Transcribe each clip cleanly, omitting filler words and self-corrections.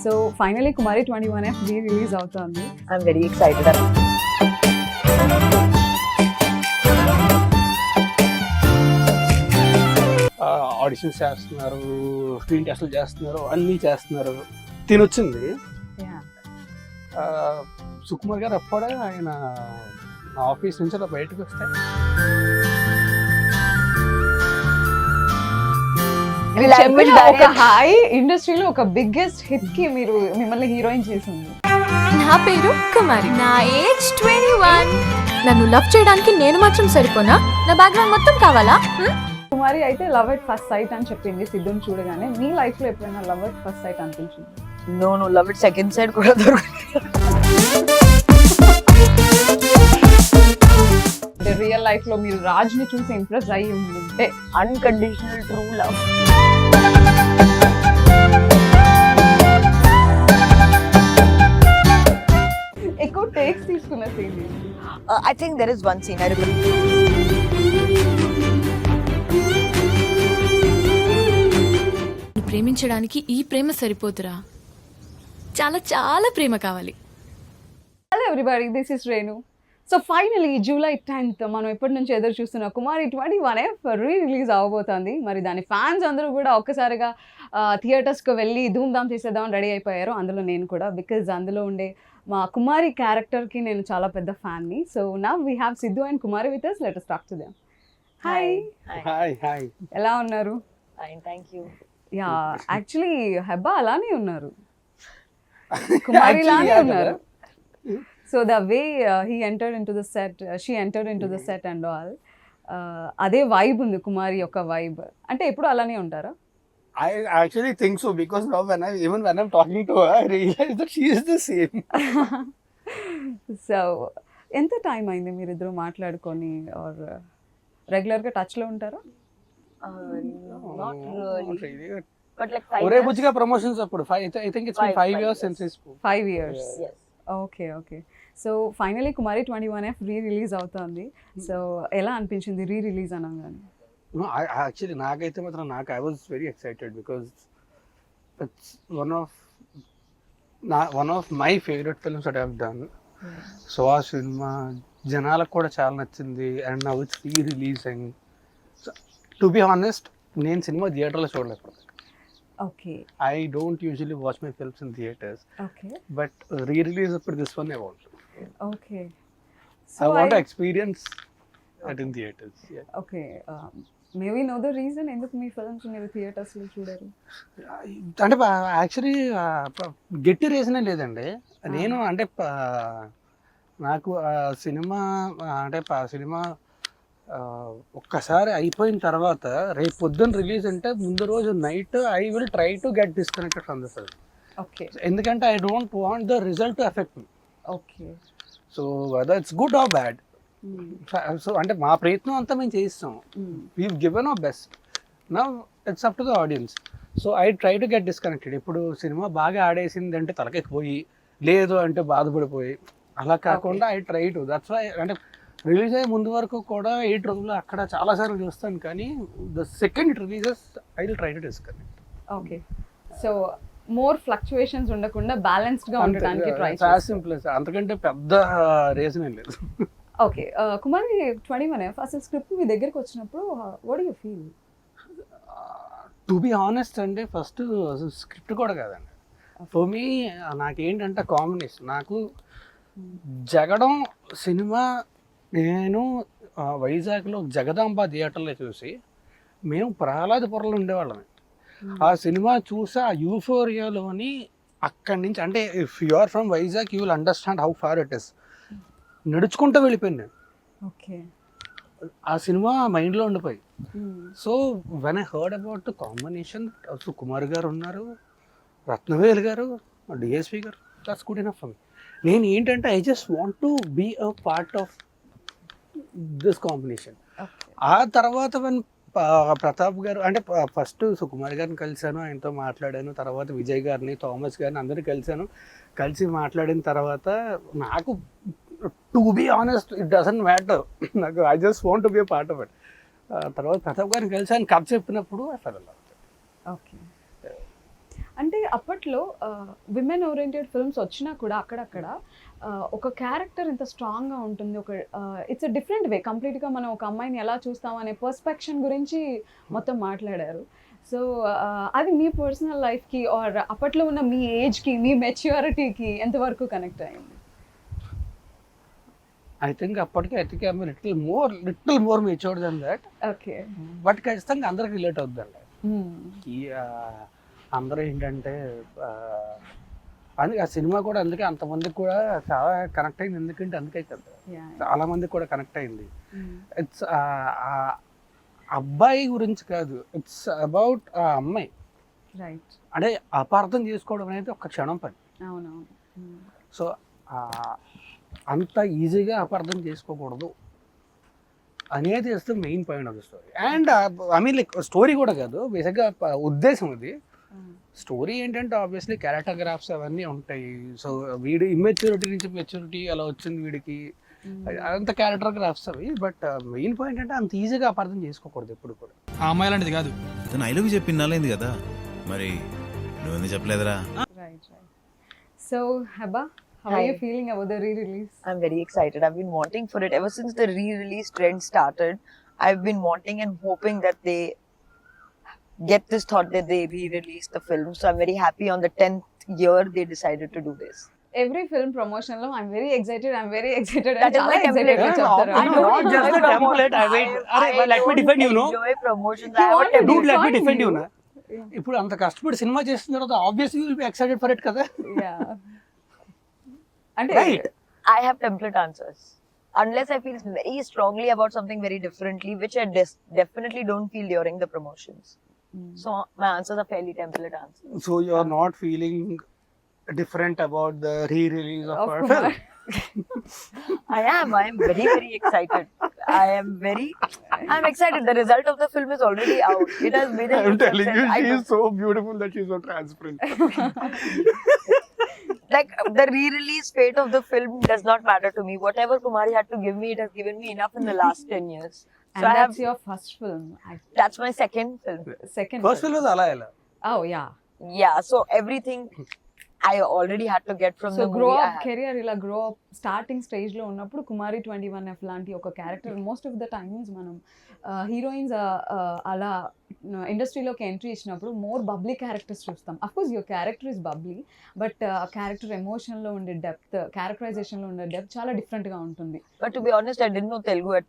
So finally Kumari 21F release అవుతుంది. I'm very excited. Auditions చేస్తున్నారు, screen టెస్ట్లు చేస్తున్నారు, అన్నీ చేస్తున్నారు. తినొచ్చింది. సుకుమార్ గారు అప్పుడే ఆయన ఆఫీస్ నుంచి అలా బయటకు వస్తే ఒక హై ఇండస్ట్రీలో ఒక బిగ్గెస్ట్ హిట్ కి మీరు మిమ్మల్ని హీరోయిన్ చేసింది. నా పేరు కుమారి, నా ఏజ్ 21. నన్ను లవ్ చేయడానికి నేను మాత్రం సరిపోనా? నా బ్యాక్గ్రౌండ్ మొత్తం కావాలా? కుమారి అయితే లవ్ ఎట్ ఫస్ట్ సైట్ అని చెప్పింది సిద్ధుని చూడగానే. మీ లైఫ్ లో ఎప్పుడైనా లవ్ ఎట్ ఫస్ట్ సైట్ అనిపించింది? No love it second side కూడా దొరుకుతుంది. రియల్ లైఫ్ లో మీరు రాజ్ ని చూసి ఇంప్రెస్ అయ్యి ఉంటే అన్కండిషనల్ ట్రూ లవ్. ఎక్కువ టేక్స్ తీసుకున్న scene I think there is one scene I remember. ప్రేమించడానికి ఈ ప్రేమ సరిపోతురా, చాలా చాలా ప్రేమ కావాలి. Hello everybody, this is Renu. So finally July 10th మనం ఎప్పటి నుంచి ఎదురు చూస్తున్న కుమారి 21F రిలీజ్ అవ్వబోతోంది. మరి దాని ఫ్యాన్స్ అందరూ కూడా ఒక్కసారిగా థియేటర్స్కి వెళ్ళి ధూమ్ధామ్ చేసేద్దామని రెడీ అయిపోయారు. అందులో నేను కూడా, బికాజ్ అందులో ఉండే మా కుమారి క్యారెక్టర్కి నేను చాలా పెద్ద ఫ్యాన్ని. So now we have Sidhu and Kumari with us. Let us talk to them. Hi hi, ఎలా ఉన్నారు? Thank you. Yeah, actually Hebah అలానే ఉన్నారు, కుమారి లానే ఉన్నారు. So the way he entered into the set, she entered into the set and all, అదే vibe ఉంది కుమారి యొక్క vibe. అంటే ఎప్పుడు అలానే ఉంటారా? I actually think so, because now even when I'm talking to her, I realize that she is the same. So ఎంత time అయింది మీరిద్దరు మాట్లాడుకొని, ఆర్ రెగ్యులర్గా టచ్లో ఉంటారా? Not really. But like 5 ఒరే years. బుజ్జిగా ప్రమోషన్స్ అప్పుడు I think it's been 5 years since we spoke. 5 years. Yes. Okay. So finally Kumari 21F release అవుతుంది. సో ఎలా అనిపించింది రిలీజ్ అనగానే? No, actually నాకైతే మాత్రం I was very excited, because it's one of my favorite films that I have done. So ఆ సినిమా జనాలకు కూడా చాలా నచ్చింది, and now it's releasing. To be honest, నేను సినిమా థియేటర్లో చూడలేదు. Okay. I don't usually watch my films in theaters. Okay. But re-release up this one I want. Okay. I want to experience it in theaters. Yeah. Okay. May we know the reason ఎందుకు మీ films మీరు థియేటర్స్లో చూడరు? అంటే actually గట్టి రీజనే లేదండి. నేను అంటే నాకు సినిమా అంటే సినిమా ఒక్కసారి అయిపోయిన తర్వాత రేపు పొద్దున్న రిలీజ్ అంటే ముందు రోజు night I will try to get disconnected from the film. Okay. ఎందుకంటే I don't want the result to affect me. Okay. So whether it's good or bad, so అంటే మా ప్రయత్నం అంతా మేము చేయిస్తాం. We given our best. Now it's up to the audience. So I try to get disconnected. ఇప్పుడు cinema బాగా ఆడేసింది అంటే తలకెక్కిపోయి, లేదు అంటే బాధపడిపోయి, అలా కాకుండా I try to. That's why అంటే రిలీజ్ అయ్యే ముందు వరకు కూడా 8 రోజులు అక్కడ చాలాసార్లు చూస్తాను, కానీ the second it releases I will try to disconnect. Okay. So more fluctuations ఉండకుండా బ్యాలెన్స్డ్ గా ఉండడానికి ట్రై చాలా సింపుల్, అంతకంటే పెద్ద రీజన్ ఏం లేదు. ఓకే. కుమారి 21F అసలు స్క్రిప్ట్ మీ దగ్గరికి వచ్చినప్పుడు what do you feel? To be honest అంటే ఫస్ట్ స్క్రిప్ట్ కూడా కాదండి. ఫర్ మీ నాకేంటంటే కాంబినేషన్, నాకు జగడం సినిమా నేను వైజాగ్లో జగదాంబ థియేటర్లో చూసి, మేము ప్రహ్లాదపురంలో ఉండేవాళ్ళమే. ఆ సినిమా చూసి ఆ యూఫోరియాలోని అక్కడి నుంచి, అంటే if you are from Vizag you will understand how far it is. నడుచుకుంటూ వెళ్ళిపోయాను నేను. ఓకే. ఆ సినిమా మైండ్లో ఉండిపోయి. So when I heard about the combination, Sukumar garu ఉన్నారు, Ratnavel garu, DSP garu, that's good enough for me. నేను ఏంటంటే I just want to be a part of this combination. ఆ తర్వాత వన్ ప్రతాప్ గారు, అంటే ఫస్ట్ సుకుమార్ గారిని కలిశాను, ఆయనతో మాట్లాడాను, తర్వాత విజయ్ గారిని, థామస్ గారిని అందరినీ కలిసి మాట్లాడిన తర్వాత నాకు to be honest it doesn't matter, నాకు I just want to be a part of it. తర్వాత ప్రతాప్ గారిని కలిసి ఆయన కథ చెప్పినప్పుడు I fell in love. Okay. అంటే అప్పట్లో విమెన్ ఓరియంటెడ్ ఫిల్మ్స్ వచ్చినా కూడా అక్కడక్కడ ఒక క్యారెక్టర్ ఇంత స్ట్రాంగ్గా ఉంటుంది, ఒక ఇట్స్ అ డిఫరెంట్ వే కంప్లీట్గా మనం ఒక అమ్మాయిని ఎలా చూస్తాం అనే పర్స్పెక్షన్ గురించి మొత్తం మాట్లాడారు. సో అది మీ పర్సనల్ లైఫ్కి ఆర్ అప్పట్లో ఉన్న మీ ఏజ్కి మీ మెచ్యూరిటీకి ఎంతవరకు కనెక్ట్ అయింది? ఐ థింక్ అప్పటికి I little more matured then that. Okay. But ఖచ్చితంగా అందరికి రిలేట్ అవుతుందండి. ఈ అందరూ ఏంటంటే అందుకే ఆ సినిమా కూడా అందుకే అంతమందికి కూడా చాలా కనెక్ట్ అయింది. ఎందుకంటే అందుకే కదా చాలా మందికి కూడా కనెక్ట్ అయింది. ఇట్స్ అబ్బాయి గురించి కాదు, ఇట్స్ అబౌట్ ఆ అమ్మాయి. రైట్. అంటే అపార్థం చేసుకోవడం అనేది ఒక క్షణం పని. అవునవును. సో అంత ఈజీగా అపార్థం చేసుకోకూడదు అనేది is the main point of the story. And I mean like story కూడా కాదు, బేసిక్గా ఉద్దేశం ఇది. స్టోరీ ఏంటంటే ఆబ్వియస్లీ క్యారెక్టర్ గ్రాఫ్స్ అవన్నీ ఉంటాయి. సో వీడి ఇమ్మెచ్యూరిటీ నుంచి మెచ్యూరిటీ అలా వచ్చింది వీడికి, అంత క్యారెక్టర్ గ్రాఫ్స్ అవి. బట్ మెయిన్ పాయింట్ అంటే అంత ఈజీగా అపార్థం చేసుకోకూడదు ఎప్పుడు కూడా. ఆ అమ్మాయి లాంటిది కాదు. తను ఐ లవ్ యూ చెప్పి నాలైంది కదా, మరి నువ్వెందుకు చెప్పలేదురా? Right. So Hebah, how are Hi. you feeling about the re-release? I'm very excited. I've been wanting for it ever since the re-release trend started. I've been wanting and hoping that they get this thought that they re-release the film. So I'm very happy on the 10th year they decided to do this. Every film promotion lo I'm very excited That is my template. I know, not just the template. I wait. Arey, let me defend you, no? Enjoy promotions. You I have a want to template. Dude, let me define defend you, you. na. ఇప్పుడు అంత కష్టపడి cinema చేసిన తర్వాత obviously will be excited for it కదా. Yeah. అంటే Right. I have template answers. Unless I feel very strongly about something very differently, which I definitely don't feel during the promotions. So my answers are fairly template answers. So you are not feeling different about the re-release of our Kumar. film. I am very, very excited. I'm excited. The result of the film is already out. It has made a I'm huge telling you, success. she is so beautiful that she is so transparent. Like the re-release fate of the film does not matter to me. Whatever Kumari had to give me, it has given me enough in the last 10 years. So and I have, that's your first film. that's my second film. Second First film was అలా ఎలా. Oh yeah. Yeah, so everything I already had to get from So the grow movie. up career ఇలా grow up starting stage లో ఉన్నప్పుడు కుమారి 21F లాంటి ఒక character most of the times మనం heroines అలా ఇండస్ట్రీలోకి ఎంట్రీ ఇచ్చినప్పుడు మోర్ బబ్లీ క్యారెక్టర్స్ చూస్తాం. Of course your character is bubbly, but character ఎమోషన్లో ఉండే డెప్త్, క్యారెక్టరైజేషన్లో ఉండే డెప్త్ చాలా డిఫరెంట్గా ఉంటుంది. But to be honest, I didn't know Telugu at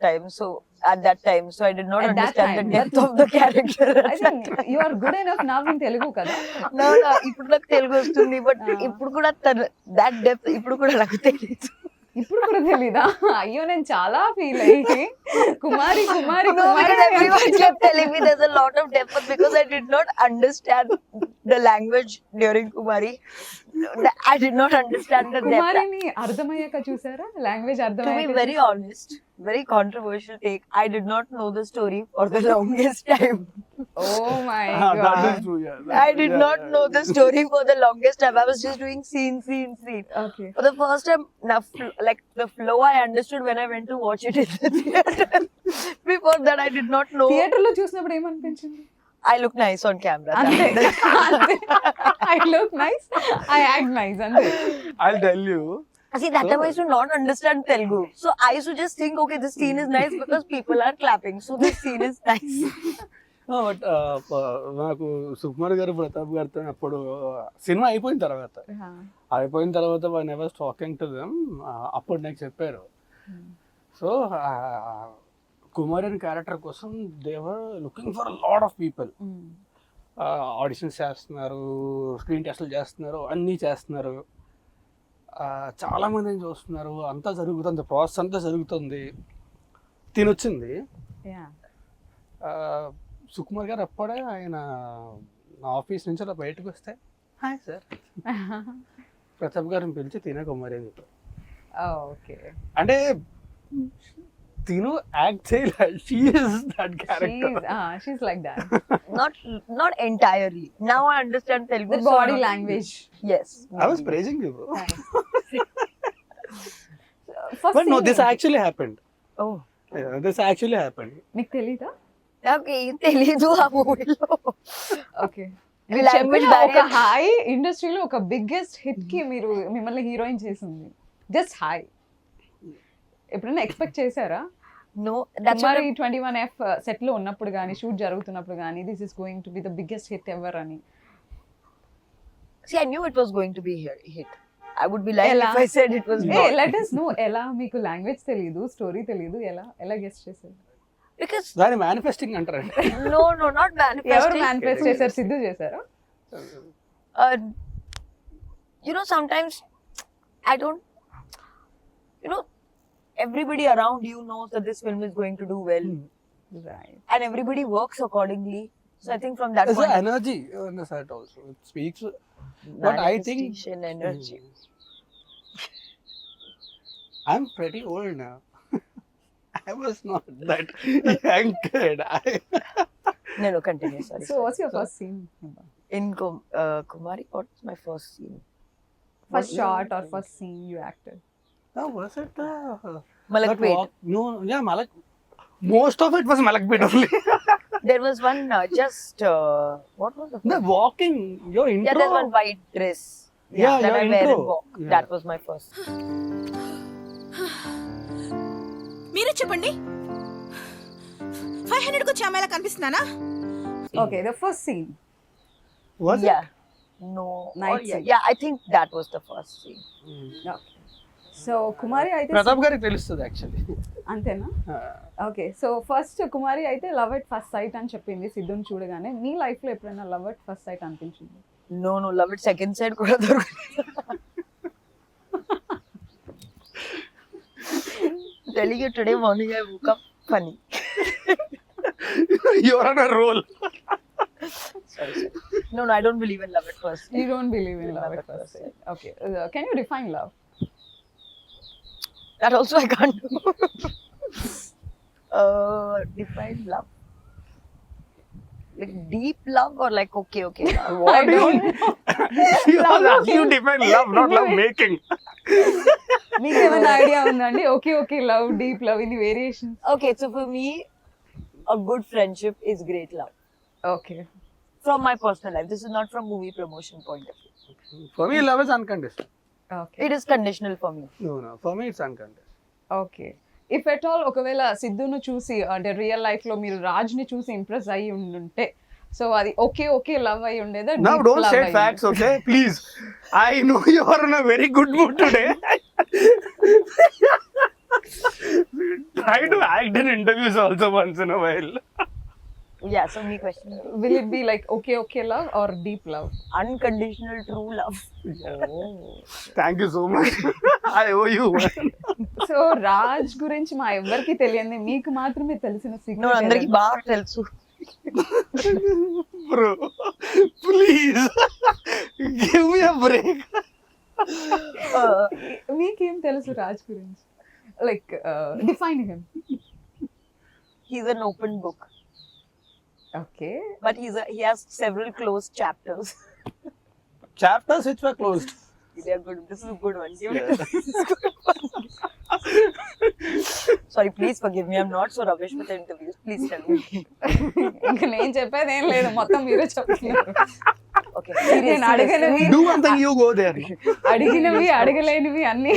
that time, so I did not At that understand the time, depth of the character. I think you are good enough now in Telugu కదా. No, ఇప్పుడు నాకు తెలుగు వస్తుంది, but ఇప్పుడు కూడా that depth ఇప్పుడు కూడా నాకు తెలియదు. ఇప్పుడు కూడా తెలీదా? అయ్యో నేను చాలా ఫీల్ అయ్యి కుమారి కుమారి No, Kumari because everyone kept telling me there's a lot of depth, but because I did not understand the language during Kumari, I did not understand the depth. కుమారిని అర్థమయ్యాక చూసారా? Language To be అర్థమయ్యాక very honest, very controversial take, I did not know the story for the longest time. Oh my That god. is true, yeah. I did not know the story for the longest time. I was just doing scene. Okay. For the first time, like the flow I understood when I went to watch it in the theater. Before that, I did not know. Theatre లో చూసినప్పుడు ఏమనిపించింది? I look nice on camera. అంతే. I look nice, I act nice అంతే. I'll tell you. See, that time I used to not understand Telugu. So I used to just think, okay, this scene is nice because people are clapping. So this scene is nice. But నాకు సుకుమార్ గారు, ప్రతాప్ గారితో అప్పుడు cinema అయిపోయిన తర్వాత one ever talking to them, అప్పుడు నాకు చెప్పారు. So Kumar అనే character కోసం they were looking for lot of people. Auditions చేస్తున్నారు, స్క్రీన్ టెస్ట్లు చేస్తున్నారు, అన్నీ చేస్తున్నారు, చాలామందిని చూస్తున్నారు, అంతా జరుగుతుంది, ప్రాసెస్ అంతా జరుగుతుంది. తినొచ్చింది సుకుమార్ గారు. అప్పుడే ఆయన ఆఫీస్ నుంచి అలా బయటకు వస్తే, హాయ్ సార్, ప్రతాప్ గారిని పిలిచి తినే కుమారి అని చెప్పారు. ఓకే. అంటే తిను యాక్ట్ చేయాలి, she is that character. She's like that. Not entirely. Now I understand Telugu. The body language. Yes. I was praising you, bro. First But no, scene this ఏంటి? actually happened. Oh. Yeah, this actually happened. నీకు తెలీదా? నాకు ఏం తెలీదు ఆ మూవీలో. Okay. మీరు language చెప్పిన ఒక barrier. హాయ్ ఇండస్ట్రీలో ఒక బిగ్గెస్ట్ హిట్ కి మీరు మిమ్మల్ని హీరోయిన్ చేసింది. జస్ట్ హాయ్ ఎప్పుడైనా ఎక్స్పెక్ట్ చేశారా? No, that's what మరి 21F సెట్ లో ఉన్నప్పుడు కానీ షూట్ జరుగుతున్నప్పుడు కానీ this is going to be the biggest hit ever అని? see, I knew it was going to be hit. I would be lying Ella. if I said it was not. Let us know ఎలా మీకు language తెలియదు, story తెలియదు, ఎలా guest చేశారు? Because దాని manifesting అంటారండి. no, not ఎవరు manifesting. మేనిఫెస్ట్ చేశారు? సిద్ధు చేశారా? Uh, you know, sometimes I don't. You know, everybody around you knows that this film is going to do well, Right. and everybody works accordingly. So I think from that There's point, an energy on the set also. It speaks. But I think manifestation, energy. I'm pretty old now. I was not that young kid. No, continue. Sorry. So what's your first scene? In Kumari, what was my first scene? First shot or first scene you acted? Oh, was it? That Malakpet. walk? No, yeah, Malak. Most of it was Malakpet only. There was one what was the The walking, your intro. Yeah, there's one white dress. Yeah, that your I wear intro. and walk. Yeah. That was my first. మీరే చెప్పండి 500 కు చామేలా కనిపిస్తున్నానా? Okay, the first scene. Was Yeah. No. Night or yeah, scene. yeah, I think that was the first scene. Okay. So కుమారి అయితే ప్రతాప్ గారికి తెలుస్తుంది actually. అంతేనా? Okay, so first కుమారి అయితే love at first site అని చెప్పింది సిద్ధుని చూడగానే. మీ లైఫ్ లో ఎప్పుడైనా లవ్ ఎట్ ఫస్ట్ సైట్ అనిపించింది? No, love it second side కూడా దొరకలేదు. Telling you today morning I woke up funny. You're on a roll. Sorry. No, I don't believe in love at first. You don't believe in love Love at at first first sight. Okay, can you define love? That also I can't do. Define love. Like deep love or like okay love? What do you? You making. define love, not love making. మీకు ఏమైనా idea ఉందండి? Okay love, deep love, ఇన్ని variations. Okay, so for me, a good friendship is great love. Okay, From my personal life, this is not from movie promotion point of view. For me, love is unconditional. Okay, It is conditional for me. No. For me, it's unconditional. Okay. If at all ఒకవేళ సిద్ధును చూసి అంటే real life లో మీరు రాజ్ని చూసి impress అయ్యి ఉండుంటే, so అది okay love అయి ఉండేదా? Now, deep don't love say అయి facts, okay? Please. I know you are in a very good mood today. Try to act in interviews also once in a while. Yeah, so me question. Will it be like okay love or deep love? Unconditional true love. Thank you so much. I owe you one. So Raj గురించి మా ఎవరికి తెలియదు, మీకు మాత్రమే తెలిసిన No, secret అందరికి బాగా తెలుసు. Bro, please. Give me a break. మీకేం తెలుసు రాజ్ గురించి? Like define him. He's an open book, okay, but he has several closed chapters. Chapters which were closed. They are good. This is a good one. Give it to me. This is good one. Sorry, please forgive me. I'm not so rubbish with the interviews. Please tell me. ఇంకా నేను చెప్పేది ఏం లేదు, మొత్తం మీరే చెప్తున్నారు. Okay. నేను అడగనివి Do one thing, you go there. అడిగినవి అడగలేనివి అన్ని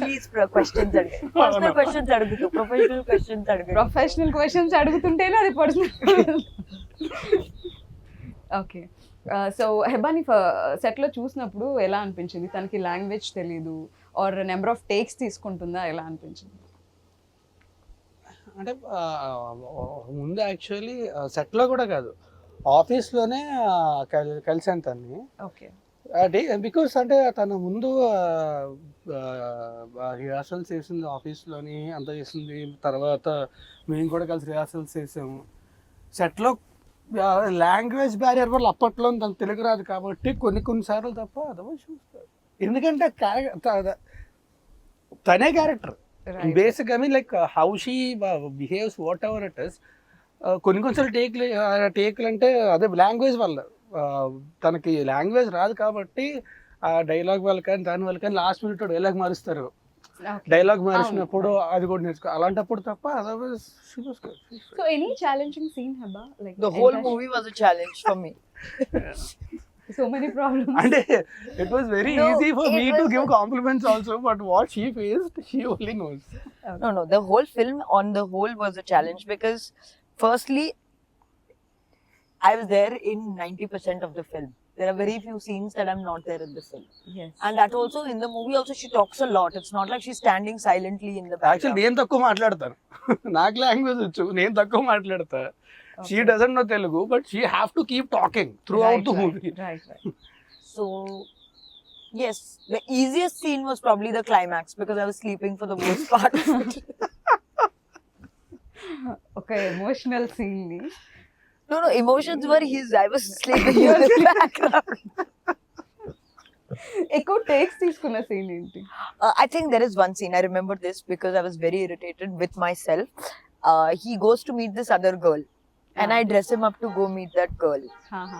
Please questions అడుగు. Personal questions అడుగుతూ, professional questions అడుగు. ప్రొఫెషనల్ క్వశ్చన్స్ అడుగుతుంటేనే అది పర్సనల్. ఓకే, సో హెబాని సెట్లో చూసినప్పుడు ఎలా అనిపించింది? తనకి లాంగ్వేజ్ తెలీదు ఆర్ నెంబర్ ఆఫ్ టేక్స్ తీసుకుంటుందా, ఎలా అనిపించింది? అంటే ముందు యాక్చువల్లీ సెట్లో కూడా కాదు, ఆఫీస్లోనే కలిసాను తన్ని. ఓకే, బికాస్ అంటే తను ముందు రిహార్సల్స్ చేసింది ఆఫీస్లోని, అంత చేసింది. తర్వాత మేము కూడా కలిసి రిహార్సల్స్ చేసాము. సెట్లో లాంగ్వేజ్ బ్యారియర్ వల్ల అప్పట్లో తను తెలుగు రాదు కాబట్టి కొన్నిసార్లు తప్ప అదవో చూస్తారు. ఎందుకంటే తనే character basic. I mean like how she behaves what ever it is. కొన్నిసార్లు టేక్లు అంటే అదే లాంగ్వేజ్ వల్ల. తనకి లాంగ్వేజ్ రాదు కాబట్టి ఆ డైలాగ్ వల్ల కానీ దాని వల్ల కానీ లాస్ట్ మినిట్ డైలాగ్ మారుస్తారు. డైలాగ్ మార్చినప్పుడు అది కూడా నేర్చుకో, అలాంటప్పుడు తప్ప otherwise so any challenging scene Hebah like The whole movie was a challenge for me. So many problems. అంటే it was very No, easy for it me to was give compliments also, but what she faced she only knows. No, the whole film on the whole was a challenge because firstly, I was there in 90% of the film. There are very few scenes that I'm not there in the film. Yes. And that also, in the movie also, she talks a lot. It's not like she's standing silently in the actual background. నేను తక్కువ మాట్లాడతాను, నాకు language వచ్చు, నేను తక్కువ మాట్లాడతా. She doesn't know Telugu, but she have to keep talking through out the movie. Right. So, yes, the easiest scene was probably the climax because I was sleeping for the most part of it. ఒక emotional scene ని No, emotions were his. I was sleeping in the background. ఎక్కువ takes తీసుకున్న scene ఏంటి? I think there is one scene. I remember this because I was very irritated with myself. He goes to meet this other girl. And I dress him up to go meet that girl.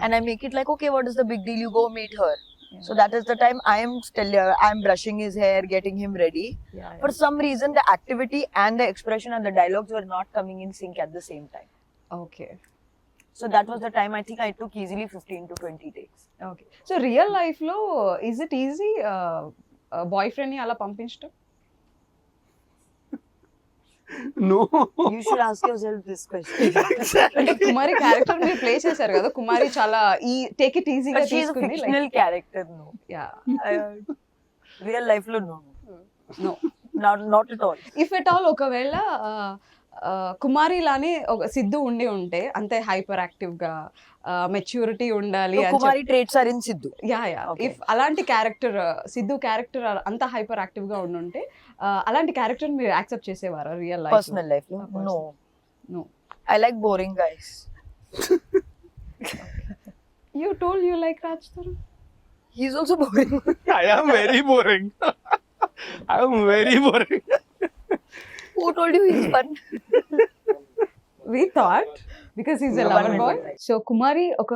And I make it like, okay, what is the big deal? You go meet her. Yeah. So that is the time I am still I'm brushing his hair, getting him ready. Yeah, For some reason, the activity and the expression and the dialogues were not coming in sync at the same time. Okay So that was the time I think I took easily 15 to 20 takes. Okay. So real life లో is it easy boyfriend ని అలా పంపించడం? No, You should ask yourself this question. అంటే కుమారి character మీరు play చేశారు కదా, కుమారి చాలా ఈ టేక్ ఇట్ ఈజీగా But she is a తీసుకుంది. fictional character, no. Yeah, Real life lo no. No. Not at all. If at all ఒకవేళ కుమారి లానే ఒక సిద్ధు ఉండి ఉంటే అంతే హైపర్ యాక్టివ్ గా మెచ్యూరిటీ ఉండాలి So, అని Kumari traits are in Sidhu. Yeah. Okay. If అలాంటి క్యారెక్టర్ సిద్ధు క్యారెక్టర్ అంత హైపర్ యాక్టివ్ గా ఉండుంటే అలాంటి క్యారెక్టర్ మీరు యాక్సెప్ట్ చేసేవారా real life? Personal life, no. Personal. No. No. I like boring guys. You told you like Raj Tarun. He's also boring. I am very boring. I am very boring. Who told you he's fun? We thought because he's a No, lover one boy. minute. So Kumari ఒక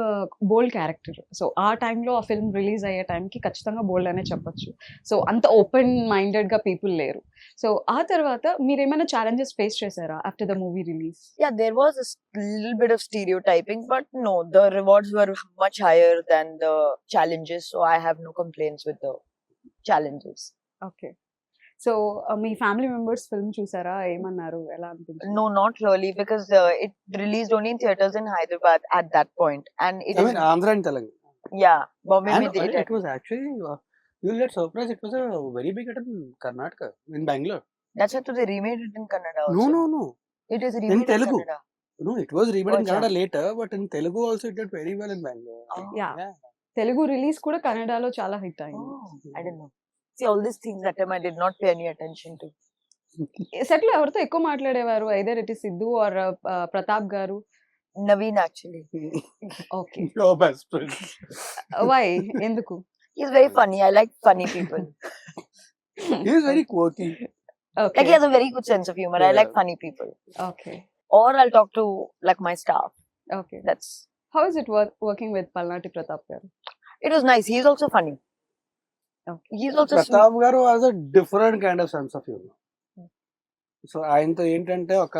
bold character. So ఆ టైంలో ఆ film release అయ్యే టైంకి ఖచ్చితంగా బోల్డ్ అనే చెప్పొచ్చు. So అంత ఓపెన్ మైండెడ్ గా పీపుల్ లేరు. సో ఆ తర్వాత మీరు ఏమైనా ఛాలెంజెస్ ఫేస్ చేశారా after the movie release? Yeah, there was a little bit of stereotyping, but no, the rewards were much higher than the challenges. So I have no complaints with the challenges. Okay. So me family members film చూసారా? ఏమన్నారు? ఎలా అనిపించింది? No, not really, because it released only in theaters in Hyderabad at that point, and it I is mean, Andhra and Telugu. yeah, Bombay And mein they it did. was actually, you'll get surprised, it was a very big hit in Karnataka, in Bangalore. That's why they remade it in Kannada also. No. It is remade in Telugu. Kannada. No, it was remade in Acha. Kannada later, but in Telugu also it did very well in Bangalore. Oh. Yeah. Telugu release కూడా కన్నడలో చాలా hit అయింది. Oh, I didn't know. See, all these things that time I did not pay any attention to. Set లో ఎవరితో ఎక్కువ మాట్లాడేవారు? Either it is Siddhu or Pratap garu? Naveen actually. Okay. Your best friend. Why? ఎందుకు? He's very funny. I like funny people. He is very quirky. Okay. Like he has a very good sense of humor. I like Yeah. funny people. Okay. Or I'll talk to like my staff. Okay. That's how is it working with పల్నాటి ప్రతాప్ గారు? it was nice. He's also funny. Okay. He's also sweet. Pratap గారు has a different kind of sense of humor. So ఆయనతో ఏంటంటే ఒక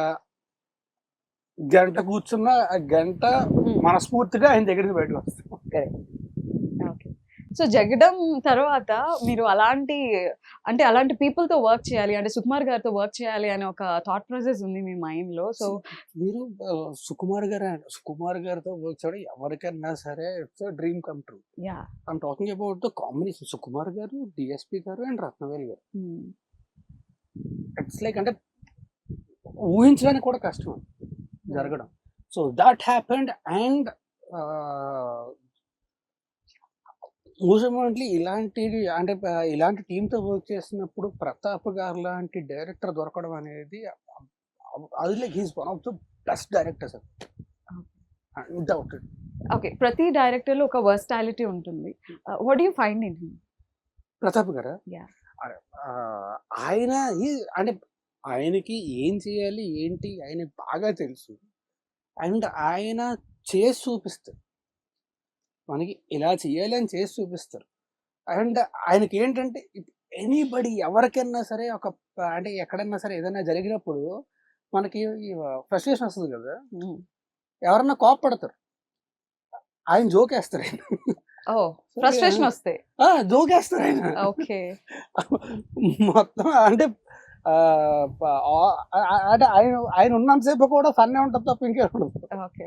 గంట కూర్చున్న ఆ గంట మనస్ఫూర్తిగా ఆయన దగ్గరికి బయటకు వస్తాం. ఓకే. సో జగడం తర్వాత మీరు అలాంటి పీపుల్ తో వర్క్ చేయాలి, అంటే సుకుమార్ గారితో వర్క్ చేయాలి అనే ఒక థాట్ ప్రాసెస్ ఉంది మీ మైండ్ లో. సో మీరు సుకుమార్ గారితో వర్క్ చేయడం ఎవరికైనా సరే it's dream come true. Yeah. I'm talking about the combination Sukumar గారు, డిఎస్పి గారు అండ్ రత్నవేల్ గారు. ఇట్స్ లైక్ అంటే ఊహించడానికి కూడా కష్టం జరగడం. So that happened and mostly ఇలాంటి టీంతో వర్క్ చేసినప్పుడు ప్రతాప్ గారు లాంటి డైరెక్టర్ దొరకడం అనేది అది like he's one of the best directors undoubted. Okay. ప్రతి డైరెక్టర్ లో ఒక వర్స్టాలిటీ ఉంటుంది. What do you find in him? Pratap గారు Yeah. ఆయన అంటే ఆయనకి ఏం చేయాలి ఏంటి ఆయన బాగా తెలుసు. అండ్ ఆయన చేసి చూపిస్తారు, మనకి ఇలా చేయాలి అని చేసి చూపిస్తారు. అండ్ ఆయనకి ఏంటంటే ఎనీబడి ఎవరికైనా సరే ఒక అంటే ఎక్కడైనా సరే ఏదైనా జరిగినప్పుడు మనకి ఫ్రస్ట్రేషన్ వస్తుంది కదా, ఎవరన్నా కోపడతారు, ఆయన జోకేస్తారు ఆయన. ఓ ఫ్రస్ట్రేషన్ వస్తే జోకేస్తారు ఆయన. ఓకే. మొత్తం అంటే అంటే ఆయన ఉన్నంతసేపు కూడా ఫన్నే ఉంటుంది తప్ప ఇంకే ఉండదు. Okay.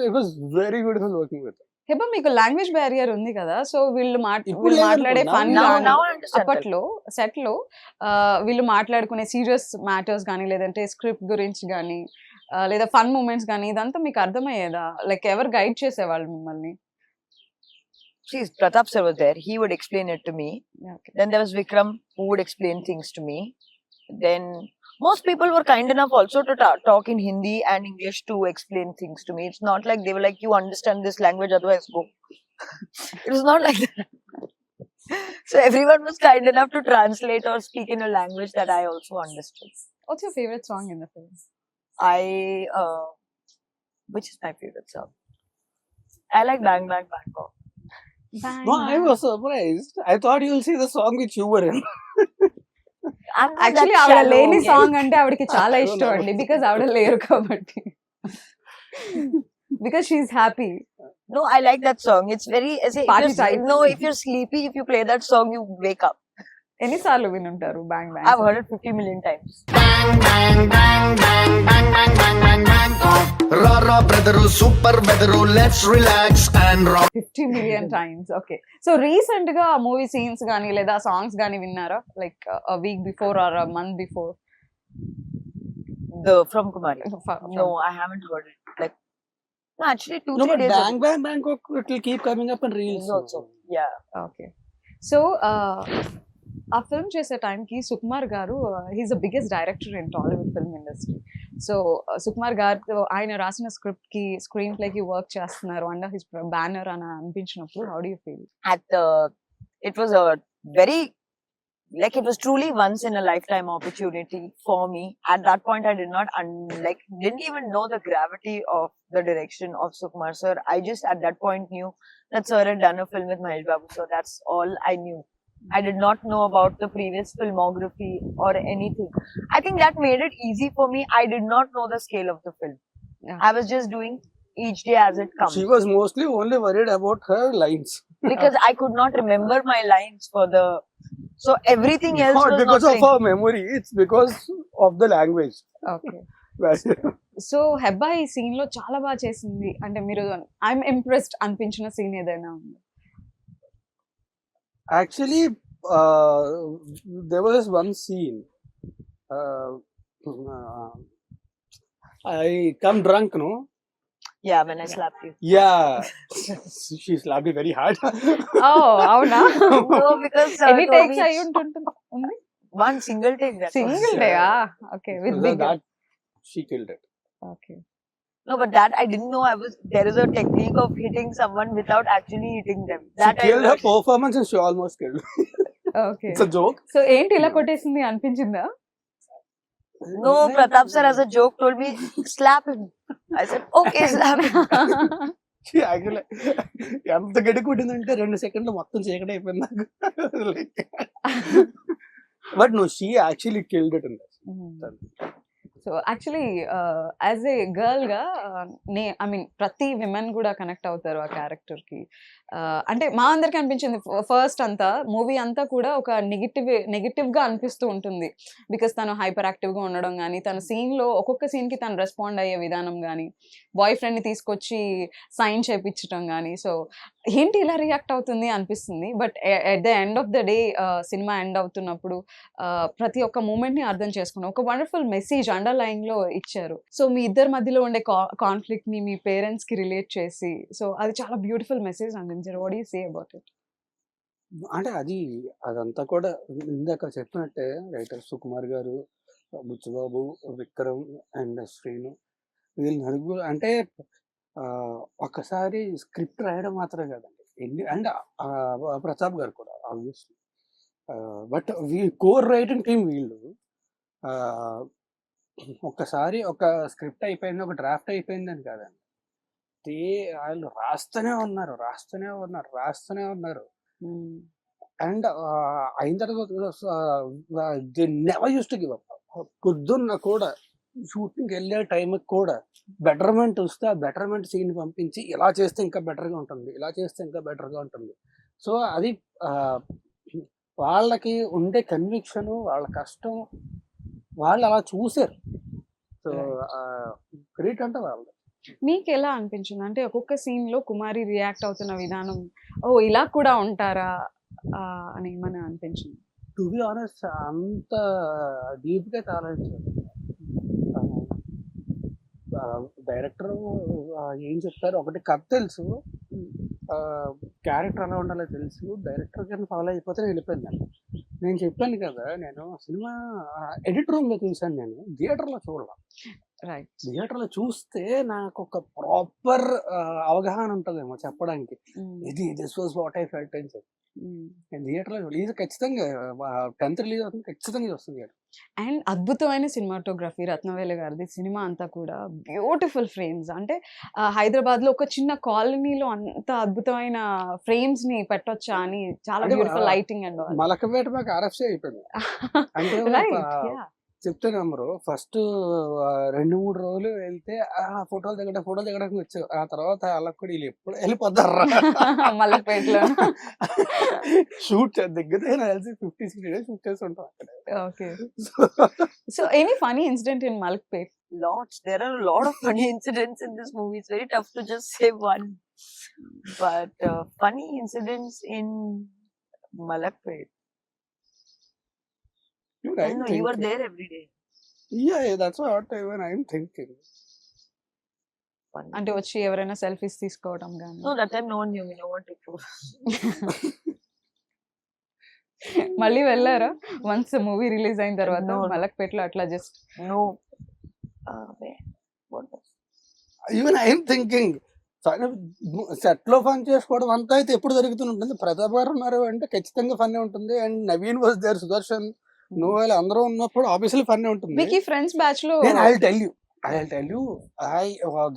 It was very beautiful working with. Heba మీకు లాంగ్వేజ్ బ్యారియర్ ఉంది కదా, సో వీళ్ళు ఇప్పుడు వీళ్ళు మాట్లాడే లేదనుకున్నా. Fun Now I understand that. అప్పట్లో సెట్ లో వీళ్ళు మాట్లాడుకునే సీరియస్ మ్యాటర్స్ కానీ లేదంటే స్క్రిప్ట్ గురించి కానీ లేదా ఫన్ మూమెంట్స్ కానీ ఇదంతా మీకు అర్థమయ్యేదా? లైక్ ఎవరు గైడ్ చేసేవాళ్ళు మిమ్మల్ని? See, Pratap sir was there. He would explain it to me. Okay. Then there was Vikram who would explain things to me. Then most people were kind enough also to talk in Hindi and English to explain things to me. It's not like they were like, you understand this language, otherwise go. It was not like that. So everyone was kind enough to translate or speak in a language that I also understood. What's your favorite song in the film? Which is my favorite song? I like Bang Bang Bangkok. No, I was surprised. I thought you'll see the song which you were in. I'm not actually that ఆవిడ shallow, లేని okay? Song అంటే ఆవిడకి చాలా I don't ఇష్టం know. అండి, because ఆవిడ లేరు కాబట్టి. Because she is happy. No, I like that song. It's very Party type. No, if you're sleepy, if you play that song, you wake up. ఎన్నిసార్లు వినుంటారు bang I've bang? heard it 50 million times. Rara brother, super weather, let's relax and rock. 50 million times. Okay. So recent గా movie scenes గానీ లేదా songs గానీ విన్నారా? Like week before are month before? From Kumari. No, I haven't heard it. Like, no, actually 2-3 No, but days Bang ago. Bang Bangkok, it will keep coming up in reels Also, yeah. Okay. So ఆ film చేసే టైంకి సుకుమార్ గారు he's the biggest director in Tollywood film industry. So Sukumar గారు ఆయన రాసిన script కి screen play కి work చేస్తున్నారు అండర్ హిస్ బ్యానర్ అని అనిపించినప్పుడు how do you feel? It was a very, like, it was truly once in a lifetime opportunity for me. At that point, I did not didn't even know the gravity of the direction of Sukumar sir. I just at that point knew that sir had done a film with Mahesh Babu, so that's all I knew. I did not know about the previous filmography or anything. I think that made it easy for me. I did not know the scale of the film. Yeah. I was just doing each day as it comes. She was mostly only worried about her lines. Because I could not remember my lines for the, so everything else Not was because not of her memory, it's because of the language. Okay. That's it. So Hebah ఈ scene లో చాలా బాగా చేసింది అంటే మీరు I'm impressed అనిపించిన scene ఏదైనా ఉంది? Actually, there was one scene. I come drunk, no? Yeah, when I slapped you. Yeah. She slapped me very hard. ఓ అవునా? No, because ఎన్ని told టేక్స్ me అయి ఉంటుంది? one single take. That was. Single day? Okay. With big. That she killed it. Okay. No, but that I didn't know. There is a technique of hitting someone without actually hitting them. She That I killed her learned. performance and she almost killed me. Okay. It's a joke. So ఏంటి ఇలా కొట్టేసింది అనిపించిందా? No, Pratap sir as a joke told me slap him. I said okay, slap him. She actually ఎంత గడి కొట్టిందంటే 2 సెకండ్లు మొత్తం చీకటి అయిపోయింది నాకు. But no, she actually killed it in this. So actually as a girl గా ఐ మీన్ ప్రతి women కూడా కనెక్ట్ అవుతారు ఆ క్యారెక్టర్ కి. అంటే మా అందరికి అనిపించింది ఫస్ట్ అంతా మూవీ అంతా కూడా ఒక నెగిటివ్ గా అనిపిస్తూ ఉంటుంది. బికాస్ తను హైపర్ యాక్టివ్ గా ఉండడం కానీ తన సీన్ లో ఒక్కొక్క సీన్ కి తను రెస్పాండ్ అయ్యే విధానం కానీ బాయ్ ఫ్రెండ్ ని తీసుకొచ్చి సైన్ చేపించడం కానీ సో ఏంటి ఇలా రియాక్ట్ అవుతుంది అనిపిస్తుంది. But at the end of the day cinema end అవుతున్నప్పుడు ప్రతి ఒక్క మూమెంట్ ని అర్థం చేసుకున్నాం. ఒక వండర్ఫుల్ మెసేజ్ అండర్లైన్ లో ఇచ్చారు. సో మీ ఇద్దరి మధ్యలో ఉండే కాన్ఫ్లిక్ట్ ని మీ పేరెంట్స్ కి రిలేట్ చేసి సో అది చాలా బ్యూటిఫుల్ మెసేజ్ అందించారు. What do you say about it? అంటే అదంతా కూడా ఇందాక చెప్పినట్టే రైటర్ సుకుమార్ గారు, బుచ్చిబాబు, విక్రమ్ అండ్ శ్రీను వీళ్ళు నలుగురు అంటే ఒక్కసారి స్క్రిప్ట్ రాయడం మాత్రమే కదండి, అండ్ ప్రతాప్ గారు కూడా obviously. But core writing team వీళ్ళు ఒక్కసారి ఒక స్క్రిప్ట్ అయిపోయింది, ఒక డ్రాఫ్ట్ అయిపోయింది అని కాదండి, వాళ్ళు రాస్తూనే ఉన్నారు. అండ్ అయిన తర్వాత they never use to give up. పొద్దున్న కూడా షూటింగ్కి వెళ్ళే టైంకి కూడా బెటర్మెంట్ వస్తే ఆ బెటర్మెంట్ సీన్ పంపించి ఇలా చేస్తే ఇంకా బెటర్గా ఉంటుంది, ఇలా చేస్తే ఇంకా బెటర్గా ఉంటుంది. సో అది వాళ్ళకి ఉండే కన్విక్షన్, వాళ్ళ కష్టం, వాళ్ళు అలా చూసారు. సో గ్రేట్ అంటే వాళ్ళు. మీకు ఎలా అనిపించింది అంటే ఒక్కొక్క scene లో కుమారి రియాక్ట్ అవుతున్న విధానం, ఓ ఇలా కూడా ఉంటారా అని ఏమైనా అనిపించింది? టు బి ఆనెస్ట్ అంత డీప్గా ఆలోచించారు. డైరెక్టర్ ఏం చెప్తారు, ఒకటి కథ తెలుసు, క్యారెక్టర్ ఎలా ఉండాలో తెలుసు, డైరెక్టర్ గారిని ఫాలో అయిపోతే వెళ్ళిపోయింది. నేను చెప్పాను కదా, నేను సినిమా ఎడిట్ రూమ్లో చూశాను, నేను థియేటర్లో చూడాల. రైట్. థియేటర్లో చూస్తే నాకు ఒక ప్రాపర్ అవగాహన ఉంటుందేమో చెప్పడానికి, ఇది this was what I felt అని చెప్పి. నేను థియేటర్లో రిలీజ్ ఖచ్చితంగా 10th రిలీజ్ అవుతుంది, ఖచ్చితంగా వస్తుంది. అండ్ అద్భుతమైన సినిమాటోగ్రఫీ రత్నవేలు గారిది. సినిమా అంతా కూడా బ్యూటిఫుల్ ఫ్రేమ్స్. అంటే హైదరాబాద్లో ఒక చిన్న కాలనీలో అంత అద్భుతమైన ఫ్రేమ్స్ ని పెట్టొచ్చా అని చాలా అంటే బ్యూటిఫుల్ లైటింగ్ అండ్ మలకపేట మాకు RFC అయిపోయింది. అంటే చెప్తే నమ్మరు, ఫస్ట్ 2-3 రోజులు వెళ్తే ఫోటోలు దిగడానికి వచ్చావు, ఆ తర్వాత వాళ్ళకి కూడా వీళ్ళు ఎప్పుడు వెళ్ళిపోతారా మలకపేటలో. షూట్ దిగితే నాకు తెలిసి 50-60 days షూట్ చేసి ఉంటాం అక్కడ. Okay. So any funny incident in Malakpet? Lots. There are a lot of funny incidents in this movie. It's very tough to just say one. But funny incidents in Malakpet. Dude, I I'm know you were thinking. there every day. Yeah, that's what even I'm thinking. Funny. అంటే వచ్చి ఎవరైనా selfies తీసుకోవడం కానీ? No, that time no one knew me. No one took photos. మళ్ళీ వెళ్ళారా once movie release అయిన తర్వాత No. మలక్పేటలో అట్లా just? No. Wait. What was? Even I'm thinking set లో ఫన్ చేసుకోవడం అంతా అయితే ఎప్పుడు జరుగుతూనే ఉంటుంది. ప్రతాప్ గారు ఉన్నారు అంటే ఖచ్చితంగా ఫన్ ఉంటుంది. And Naveen was there, Sudarshan, Noel అందరూ ఉన్నప్పుడు ఆబ్వియస్లీ ఫన్ ఉంటుంది. మీకు ఈ ఫ్రెండ్స్ బ్యాచ్ లో I'll tell you,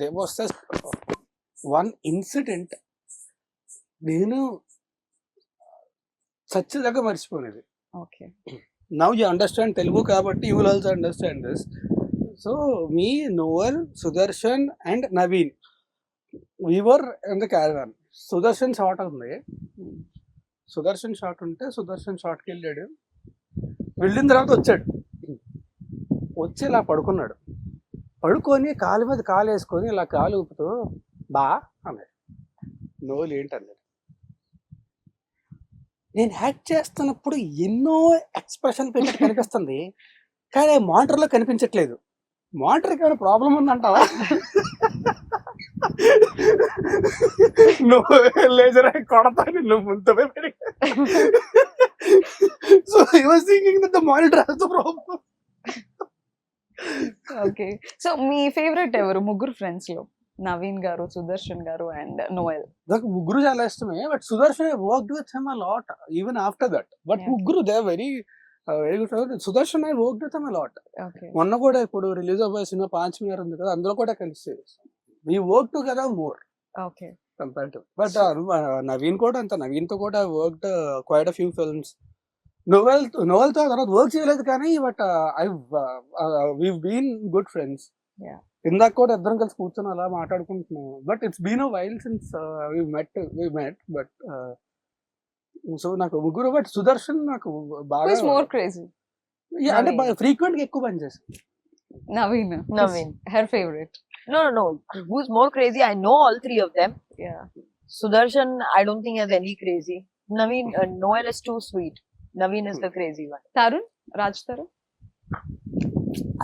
there was just one incident నేను చచ్చేదాకా మర్చిపోలేదు. Okay. Now you understand Telugu కాబట్టి you will also understand this. So me, Noel, Sudarshan and Naveen, we were in the caravan. Sudarshan shot ఉంది. Sudarshan shot ఉంటే సుదర్శన్ షాట్కి వెళ్ళాడు. వెళ్ళిన తర్వాత వచ్చి ఇలా పడుకున్నాడు. పడుకొని కాలు మీద కాలు వేసుకొని ఇలా కాలు ఊపుతూ బా అన్నాడు. నోలు ఏంటన్నాడు. నేను యాక్ట్ చేస్తున్నప్పుడు ఎన్నో ఎక్స్ప్రెషన్ పెట్టినట్టు కనిపిస్తుంది, కానీ మానిటర్లో కనిపించట్లేదు. మానిటర్కి ఏమైనా ప్రాబ్లం ఉందంటావా? నువ్వు లేజర్ కొడతా నువ్వు ముందు. So he was thinking that the monitor has the problem. Okay. So me favourite ఎవరు ముగ్గురు ఫ్రెండ్స్ లో? నవీన్ గారు, సుదర్శన్ గారు అండ్ నోయల్. నాకు ముగ్గురు చాలా ఇష్టమే, but Sudarshan worked with him a lot even after that. But ముగ్గురు they very good. Sudarshan I worked with him a lot. Okay. మొన్న కూడా ఇప్పుడు రిలీజ్ అవ్వే సినిమా 5 మీనార్ ఉంది కదా, అందులో కూడా కలిసి we work together more okay compared. But Naveen కూడా అంత, నవీన్ తో కూడా worked quite a few films. Noel తో తర్వాత వర్క్ చేయలేదు కానీ but we been good friends. ఇందాక కూడా ఇద్దరం కలిసి కూర్చొని అలా మాట్లాడుకుంటున్నాం. But it's been a while since we met. But so నాకు ముగ్గురు, బట్ సుదర్శన్ నాకు బాగా మోర్ క్రేజీ అంటే ఫ్రీక్వెంట్ గా ఎక్కువ పని చేశాను. Naveen her favorite? No. Who's more crazy? I know all three of them. Yeah. Sudarshan, I don't think has any crazy. Naveen, Noel is too sweet. Naveen is the crazy one. Tarun, Raj Tarun?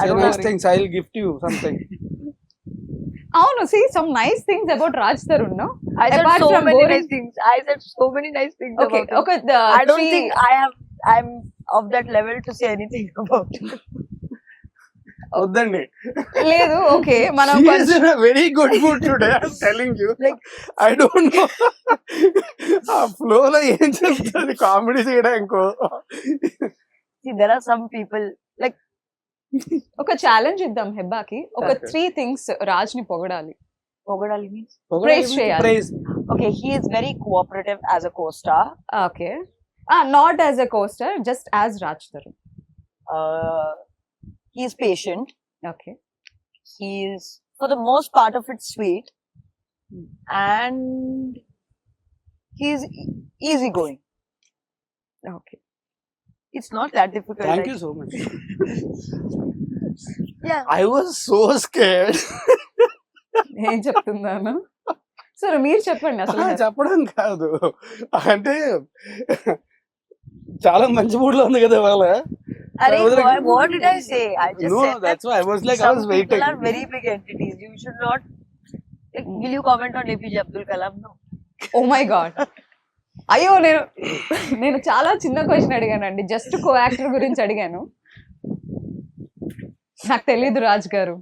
I don't Nice know. things, I'll gift you something. అవును, see some nice things about Raj Tarun, no? I said Apart so from many boring- nice things. I said so many nice things Okay, about him. okay. I don't think I'm of that level to say anything about him. వద్దండి. లేదు. Okay, మనం She is in a very good mood today, I'm telling you. Like, I don't know. ఆ flow లో ఏం చెప్తుంది comedy చేయడానికి. see, there are some people like ఒక challenge ఇద్దాం హెబ్బాకి. ఒక Okay. 3 things రాజ్ ని పొగడాలి. Pogadali means. Praise చేయాలి. Praise. Okay, he is very cooperative as a co-star. Okay. Not as a coaster, just as Raj Tarun. He's patient. Okay. He's for the most part of it sweet, and he's easygoing. Okay. It's not that difficult. Thank like- you so much. Yeah. I was so scared. ఏం చెప్తున్నాను? సరే మీరు చెప్పండి అసలు. చెప్పడం కాదు, అంటే చాలా మంచి మూడ్ లో ఉంది కదా ఇవాళ. Arey, I was like, what did I say? I just No, said that that's why I was like, I some was people waiting. are very big entities. You should not. Like, will you comment on APJ Abdul Kalam? No. Oh my god. అయ్యో, నేను చాలా చిన్న question అడిగానండి, just co actor గురించి అడిగాను. నాకు తెలీదు రాజ్ గారు.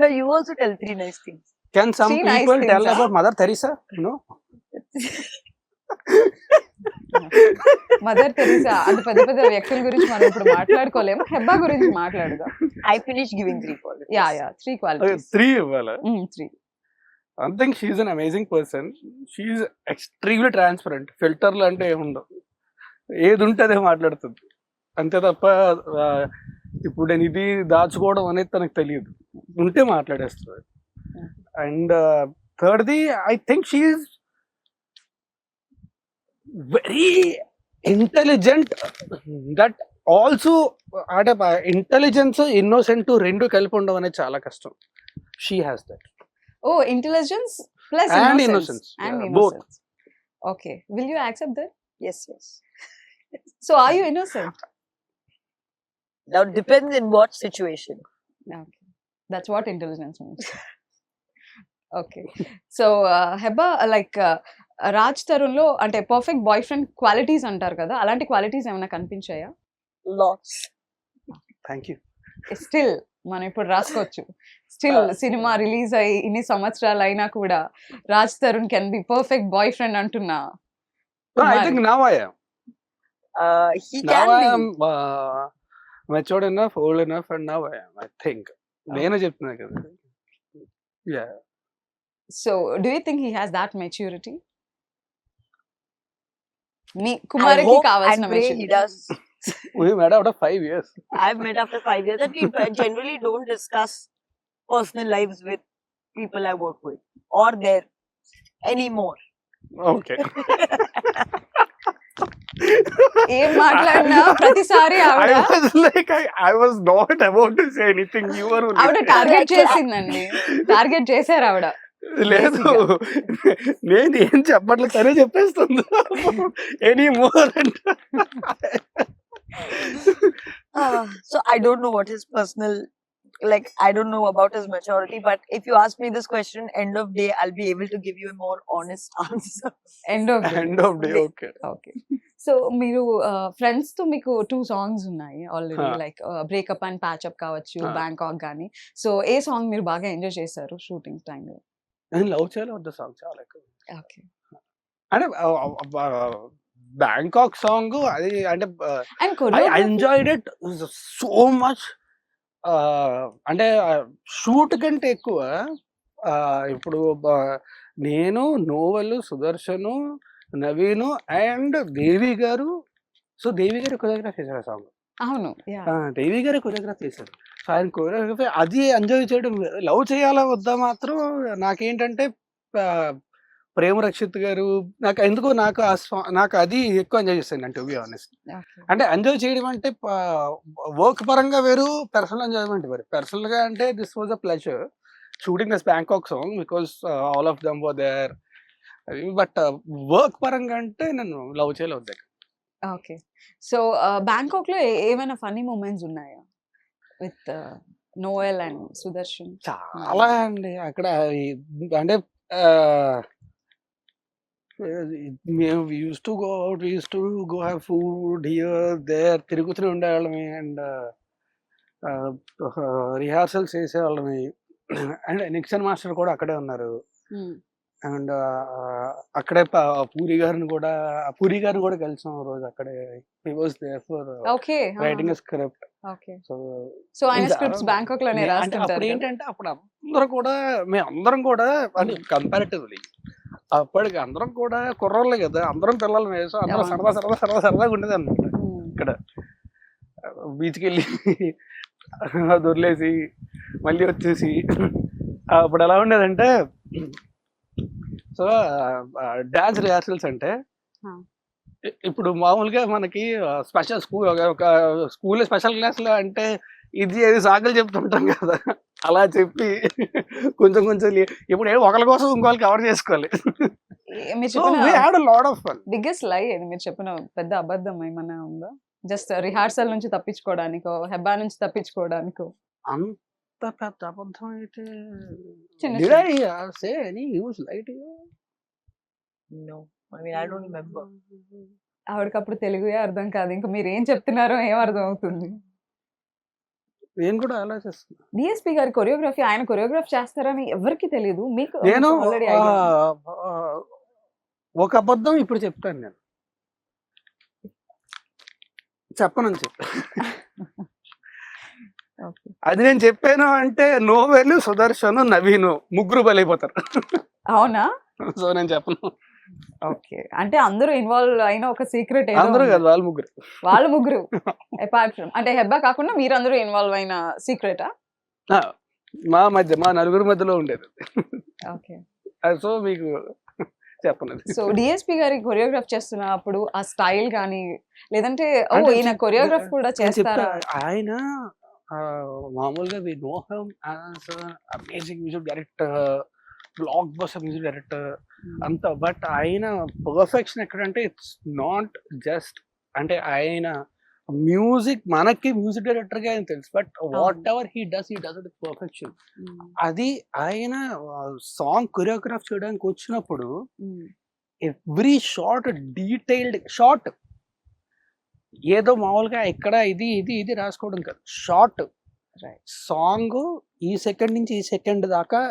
No, you also tell 3 nice things. Can some See, nice people tell things, about Mother Teresa? No. Mother Teresa అంత పెద్ద పెద్ద వ్యక్తుల గురించి మనం ఇప్పుడు మాట్లాడుకోలేము. హెబ్బా గురించి మాట్లాడదాం. I finished giving 3 qualities. Yeah 3 qualities. 3 ఇవ్వాలా? 3. I think she's an amazing person. She's extremely transparent. ఫిల్టర్లు అంటే ఏముండవు, ఏది ఉంటే అదే మాట్లాడుతుంది అంతే తప్ప ఇప్పుడు నేను ఇది దాచుకోవడం అనేది తనకు తెలియదు, ఉంటే మాట్లాడేస్తుంది. అండ్ థర్డ్ది, I think she is very intelligent. That also అంటే ఇంటెలిజెన్స్ ఇన్నోసెంట్ రెండు కలిపి ఉండడం అనేది చాలా కష్టం. She has that. Oh, intelligence plus And innocence. innocence. And Yeah, both. Innocence. Okay, will you accept that? Yes, yes. So are you innocent? Now it depends in what situation. Okay, that's what intelligence means. Okay, so Hebah, like Raj Tarun లో అంటే perfect boy friend qualities అంటారు కదా, అలాంటి qualities ఏమైనా కనిపించాయా? Lots. Thank you. Still మనం ఇప్పుడు రాసుకోవచ్చు. Still cinema release అయ్యి ఇన్ని సంవత్సరాలు అయినా కూడా Raj Tarun can be perfect boyfriend అంటున్నా. I think now I am. He Now can I be. am matured enough, old enough, and now I am. I think. నేనే చెప్తున్నా కదా. Yeah. So do you think he has that maturity? Me I కుమారికి hope and కావాల్సిన pray he maturity. does. We met after 5 years. I've met after 5 years, and we generally don't discuss personal lives with people I work with or there anymore. Okay. ఏం మాట్లాడినా ప్రతిసారి ఆవిడ I was like, I was not about to say anything. You were only. ఆవిడ target చేసిందండి. Target చేశారు ఆవిడ. లేదు, నేను ఏం చెప్పట్లేదు, తనే చెప్పేస్తుంది. ఎనీ మోర్ అంట. So I don't know what his personal, like, I don't know about his maturity, but if you ask me this question, end of day, I'll be able to give you a more honest answer. End of End of day, okay. Okay. So మీరు friends తో మీకు 2 songs ఉన్నాయి already, Huh. Like breakup and patchup కావచ్చు, Huh. Bangkok గానీ. So ఏ song మీరు బాగా enjoy చేశారు షూటింగ్ టైంలో? నేను లవ్ చేయాలి వద్ద సాంగ్ చాలా ఎక్కువ. ఓకే. అంటే బ్యాంకాక్ సాంగ్ అది అంటే and I enjoyed it so much. అంటే షూట్ కంటే ఎక్కువ ఇప్పుడు నేను, నోవెల్, సుదర్శను, నవీను అండ్ దేవి గారు. సో దేవి గారు కొరియోగ్రాఫ్ చేశారు ఆ సాంగ్. అవును, యా. దేవి గారే కొరియోగ్రాఫ్ చేశారు. సో ఆయన కొరియోగ్రఫీ అది ఎంజాయ్ చేయడం. లవ్ చేయాలా వద్దా మాత్రం నాకేంటంటే ప్రేమ రక్షిత్ గారు నాకు ఎందుకో నాకు అది ఎక్కువ ఎంజాయ్ చేస్తాను అంటే, టు బి ఆనెస్ట్. అంటే ఎంజాయ్ చేయడం అంటే వర్క్ పరంగా వేరు, పర్సనల్ ఎంజాయ్మెంట్ వేరు. పర్సనల్ గా అంటే this was a pleasure shooting this Bangkok song because all of them were there. But work పరంగా అంటే నేను లవ్ చేయలేదు. ఓకే. సో బ్యాంకాక్ లో ఏమైనా ఫన్నీ మూమెంట్స్ ఉన్నాయా విత్ నోయల్ అండ్ సుదర్శన్? చాలా అండి అక్కడ. అంటే మేము used to go out, used to go have food here there, తిరుగుతూనే ఉండేవాళ్ళమి. అండ్ రిహార్సల్స్ చేసేవాళ్ళమి. అండ్ నిక్సన్ మాస్టర్ కూడా అక్కడే ఉన్నారు. అండ్ అక్కడే పూరి గారిని కూడా కలిసాం రోజు అక్కడే. He was there for okay. Writing a script. Okay. So ఆయన స్క్రిప్ట్స్ బ్యాంకాక్ లోనే అప్పుడు రాస్తుంటారు. ఏంటంటే అప్పుడు మేమందరం కూడా అంటే కంపారిటివ్లీ అప్పటికి అందరం కూడా కుర్రోళ్ళే కదా, అందరం పిల్లలు వేసాం, అందరం సరదాగా ఉండేది అనమాట. ఇక్కడ బీచ్కి వెళ్ళి దొర్లేసి మళ్ళీ వచ్చేసి అప్పుడు ఎలా ఉండేదంటే, సో డాన్స్ రిహార్సల్స్ అంటే ఇప్పుడు మామూలుగా మనకి స్పెషల్ స్కూల్, ఒక స్కూల్లో స్పెషల్ క్లాస్లో అంటే ఇది సాకులు చెప్తుంటాం కదా, అలా చెప్పి కొంచెం ఇప్పుడు ఒకరి కోసం ఇంకోళ్ళు కవర్ చేసుకోవాలి. మీరు So we had a lot of fun. Biggest లై ఏది మీరు చెప్పిన పెద్ద అబద్ధం ఏమన్నా ఉందా? జస్ట్ రిహార్సల్ నుంచి తప్పించుకోవడానికో, హెబ్బా నుంచి తప్పించుకోవడానికో? అంత పెద్ద అబద్ధం అయితే చిన్న did చిన్న. I say any huge lie to you? No, I mean, I don't remember. ఆవిడకప్పుడు తెలుగే అర్థం కాదు, ఇంకా మీరు ఏం చెప్తున్నారో ఏం అర్థం అవుతుంది. నేను కూడా ఆలోచిస్తున్నా. డిఎస్పి గారి కొరియోగ్రఫీ, ఆయన కొరియోగ్రాఫ్ చేస్తారని ఎవరికి తెలియదు, మీకు నేను ఆల్రెడీ ఒక అబద్ధం ఇప్పుడు చెప్తాను. నేను చెప్పనని చెప్పి అది నేను చెప్పాను అంటే నోవెల్, సుదర్శన్, నవీన్ ముగ్గురు బలైపోతారు. అవునా? సో నేను చెప్పను. ఓకే, అంటే అందరూ ఇన్వాల్వ్ అయిన ఒక సీక్రెట్ అందరూ కాదు, వాళ్ళు ముగ్గురు. వాళ్ళు ముగ్గురు అపార్ట్ ఫ్రమ్, అంటే హెబ్బా కాకుండా మీరందరూ ఇన్వాల్వ్ అయిన సీక్రెటా? మా నలుగురు మధ్యలో ఉండేది. ఓకే, సో మీకు చెప్పను. సో డిఎస్పి గారి కొరియోగ్రాఫ్ చేస్తున్నప్పుడు ఆ స్టైల్ కానీ, లేదంటే ఓ అంటే ఈయన కొరియోగ్రాఫ్ కూడా నేను చెప్తా, చేస్తారా? ఆయన మామూలుగా we know him as amazing music director, blockbuster music director అంతా. బట్ ఆయన పర్ఫెక్షన్ ఎక్కడంటే ఇట్స్ నాట్ జస్ట్ అంటే ఆయన మ్యూజిక్, మనకి మ్యూజిక్ డైరెక్టర్ గా ఆయన తెలుసు, but whatever he does it perfection. అది ఆయన సాంగ్ కొరియోగ్రాఫ్ చేయడానికి వచ్చినప్పుడు ఎవ్రీ షార్ట్ డీటెయిల్డ్ షార్ట్, ఏదో మామూలుగా ఇక్కడ ఇది ఇది ఇది రాసుకోవడం కాదు, షార్ట్ సాంగ్ ఈ సెకండ్ నుంచి ఈ సెకండ్ దాకా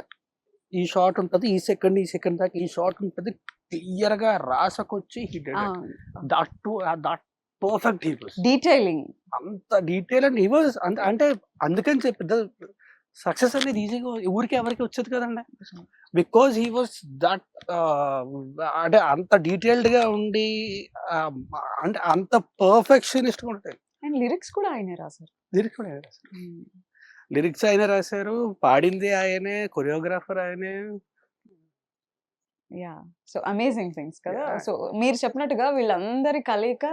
ఈ షార్ట్ ఉంటుంది, ఈ సెకండ్ దాకా ఈ షార్ట్ ఉంటుంది, క్లియర్ గా రాసకొచ్చి that perfect he was detailing, అంత డీటెయిల్ అండ్ హీ వాస్ అంటే అందుకని చెప్పి సక్సెస్ అనేది ఈజీగా ఊరికి ఎవరికి వచ్చేది కదండి, బికాజ్ హీ వాస్ దట్ అంటే అంత డీటెయిల్డ్ గా ఉండి అంటే అంత పర్ఫెక్షనిస్ట్ గా ఉంటాయి. అండ్ లిరిక్స్ కూడా ఆయనే రాశారు. లిరిక్స్ కూడా ఆయనే రాశారు, లిరిక్స్ ఆయన రాశారు, పాడింది ఆయనే, కొరియోగ్రాఫర్ ఆయనే. యా, సో అమేజింగ్ థింగ్స్ కదా. Yeah. సో మీరు చెప్పినట్టుగా వీళ్ళందరి కలయిక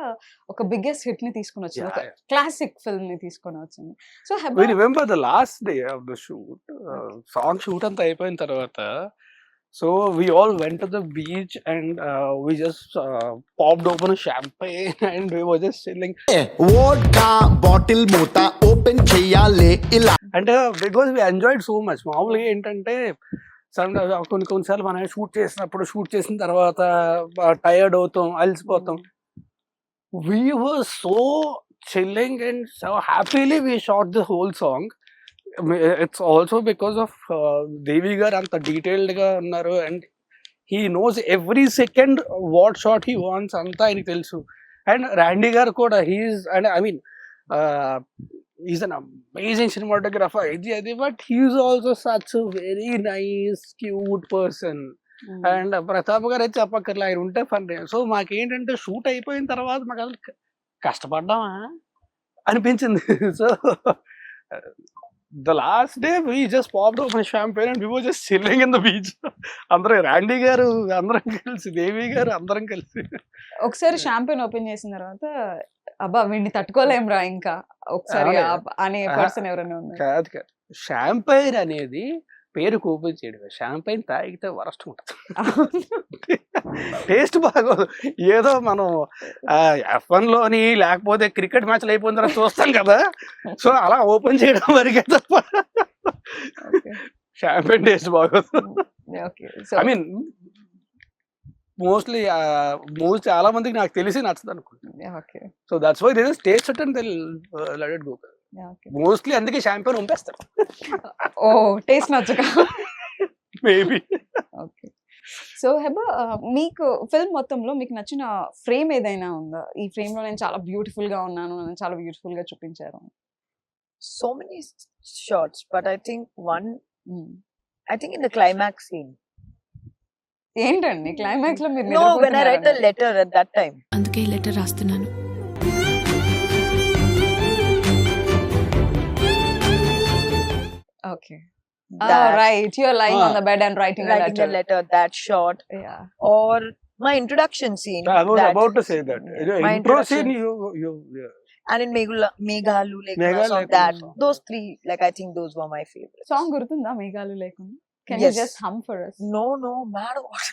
ఒక బిగ్గెస్ట్ హిట్ ని తీసుకొని వచ్చింది, ఒక Yeah. క్లాసిక్ ఫిల్మ్ ని తీసుకొని వచ్చింది. So We remember the last day of the shoot, song shoot అంతా అయిపోయిన తర్వాత, so we all went to the beach and we just popped open a champagne and we were just chilling. Vodka bottle మూత open చెయ్యాలే ఇలా. అంటే because we enjoyed so much. మామూలుగా ఏంటంటే కొన్నిసార్లు మనం షూట్ చేసిన తర్వాత టైర్డ్ అవుతాం, అలసిపోతాం. We were so chilling and so happily we shot the whole song. It's also because of Devi gar anta detailed ga unnaru and he knows every second what shot he wants anta ayiniki telusu. And Randy gar kuda he's an amazing cinematographer, but he's also such a very nice cute person. And Pratap గారు అయితే చెప్పక్కర్లే, ఆయన ఉంటే fun. So మాకేంటంటే shoot అయిపోయిన తర్వాత మాకు అసలు కష్టపడ్డామా అనిపించింది. So the last day we just popped open champagne and we were just chilling in the beach. అందరం రాండీ గారు, అందరం కలిసి, దేవి గారు, అందరం కలిసి ఒకసారి షాంపెయిన్ ఓపెన్ చేసిన తర్వాత అబ్బా వీడిని తట్టుకోలేంరా ఇంకా ఒకసారి అనే పర్సన్ ఎవరైనా ఉన్నారు? కాదు కాదు, షాంపైన్ అనేది పేరు ఓపెన్ చేయడమే. షాంపైన్ తాగితే వరస్ట్ ఉంటుంది, టేస్ట్ బాగోదు. ఏదో మనం F1 లోని లేకపోతే క్రికెట్ మ్యాచ్లు అయిపోయిన తర్వాత చూస్తాం కదా, సో అలా ఓపెన్ చేయడం వరకే తప్ప షాంపైన్ టేస్ట్ బాగోదు. ఐ మీన్ మోస్ట్లీ చాలా మందికి నాకు తెలిసి నచ్చదు అనుకుంటున్నాను. So that's why they just taste it and they let it go. Mostly అందుకే షాంపైన్ పంపేస్తారు. ఓ టేస్ట్ నచ్చక మేబీ. ఓకే, సో హెబా మీకు ఫిల్మ్ మొత్తంలో మీకు నచ్చిన ఫ్రేమ్ ఏదైనా ఉందా? ఈ ఫ్రేమ్ లో నేను చాలా బ్యూటిఫుల్ గా ఉన్నాను, నేను చాలా బ్యూటిఫుల్ గా చూపించారు. So many shots, but I think in the climax scene. ఏంటండి క్లైమాక్స్ లో మీరు No, when I write a నిద్రపోతున్నారన్నారు. letter at that time. అందుకే ఈ లెటర్ రాస్తున్నాను. Okay. That, Right. You're lying on the bed and writing a writing the letter. letter, that shot, Yeah. or my introduction scene. I was that- about to say that. My Intro introduction. scene, you And in Meghalu, like Meghalu song, Lekuna that song. those three, like I think those were my favorites. Song గుర్తుందా మేఘాలు లేకుండా? Can you Yes. just hum for us? No, mad what?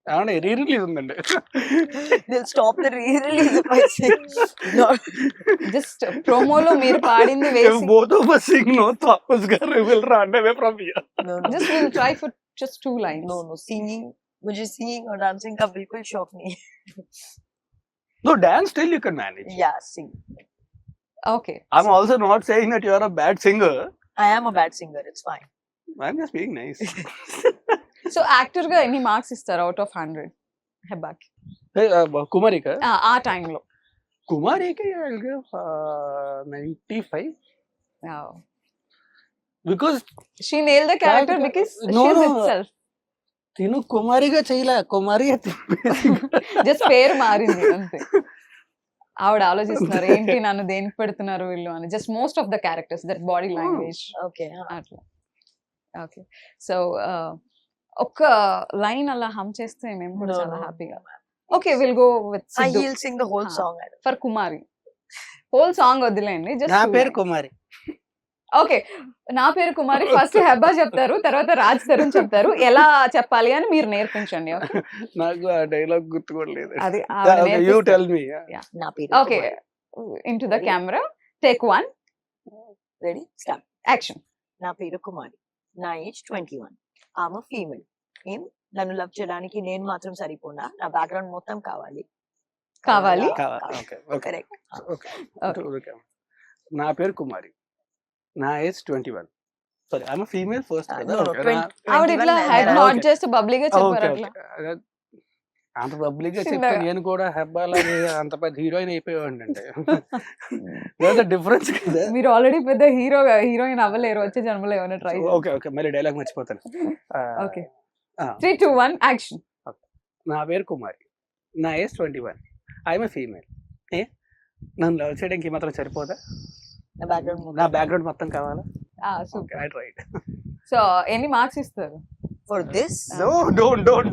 అవునా రీ-రిలీజ్ ఉందండి. They'll stop the re-release if I sing. No. Just ప్రోమోలో మీరు పాడింది If వేసి both of us sing, no, Tapas garu will run away from here. No. just we'll try for just 2 lines. No. Singing, मुझे singing और dancing का बिल्कुल शौक नहीं है. No, dance still you can manage. Yeah, sing. Okay. I'm also not saying that you are a bad singer. I am a bad singer. It's fine. I'm just being nice. So actor గా ఎన్ని marks ఇస్తారు out of 100 హెబ్బాకి Hey, Kumarika. ఆ టైంలో? Kumarika, I'll give 95 because she nail the character కాదు, because no, she is no. ఇట్సెల్ఫ్. తిను కుమారిగా చేయలే, కుమారిగా జస్ట్ పేరు మారింది అంతే. ఆవిడ ఆలోచిస్తున్నారు ఏంటి నన్ను దేనికి పెడుతున్నారు వీళ్ళు అని. Just most of the characters that body language Okay. అట్లా. ఓకే. సో ఒక్క లైన్ అలా హమ్ చేస్తే మేము కూడా No, చాలా no. హ్యాపీగా. Okay will go with He'll sing the whole song. For Kumari. Whole song వదిలేండి. నా జస్ట్ పేరు కుమారి. ఓకే. నా పేరు కుమారి ఫస్ట్ హెబ్బా చెప్తారు, తర్వాత రాజ్ తరుణ్ చెప్తారు. ఎలా చెప్పాలి అని మీరు నేర్పించండి. ఓకే. నాకు ఆ డైలాగ్ గుర్తు కూడా లేదు. అది you tell me. Na peru okay. Kumari. Into the camera take 1 Ready? Start. Action. నా పేరు కుమారి. నా ఏజ్ 21. I'm a female. నన్ను లవ్ చేయడానికి నేను మాత్రం సరిపోనా, నా బ్యాక్గ్రౌండ్ మొత్తం కావాలి. కావాలి? Okay okay Correct. ఓకే. నా పేరు కుమారి. నా age 21. Sorry, I'm a female first కదా. No, Okay, 20. ఆవిడ ఇట్లా 21 హెడ్ and నాట్ okay. చేస్తే బబ్లీగా ఓకే చెప్పారు ఓకే. అట్లా. అంత పబ్లిక్ గా చెప్తే చిన్నగా. నేను కూడా హెబ్బాలని అంత పెద్ద హీరోయిన్ అయిపోయాడు అంటే డిఫరెన్స్ కదా. మీరు ఆల్రెడీ పెద్ద హీరోయిన్ అవ్వలేరు వచ్చే జన్మలో ఏమైనా ట్రై. ఓకే ఓకే, మళ్ళీ డైలాగ్ మర్చిపోతాను. ఓకే. ఆ, 3 2 1 యాక్షన్. నా పేరు కుమారి. నా ఏజ్ 21. I'm a female. నన్ను లవ్ చేయడానికి మాత్రం సరిపోదా? నా బ్యాక్గ్రౌండ్ నా బ్యాక్గ్రౌండ్ మొత్తం కావాలా? సూపర్. Right right. సో ఎన్ని మార్క్స్ ఇస్తారు? for this No,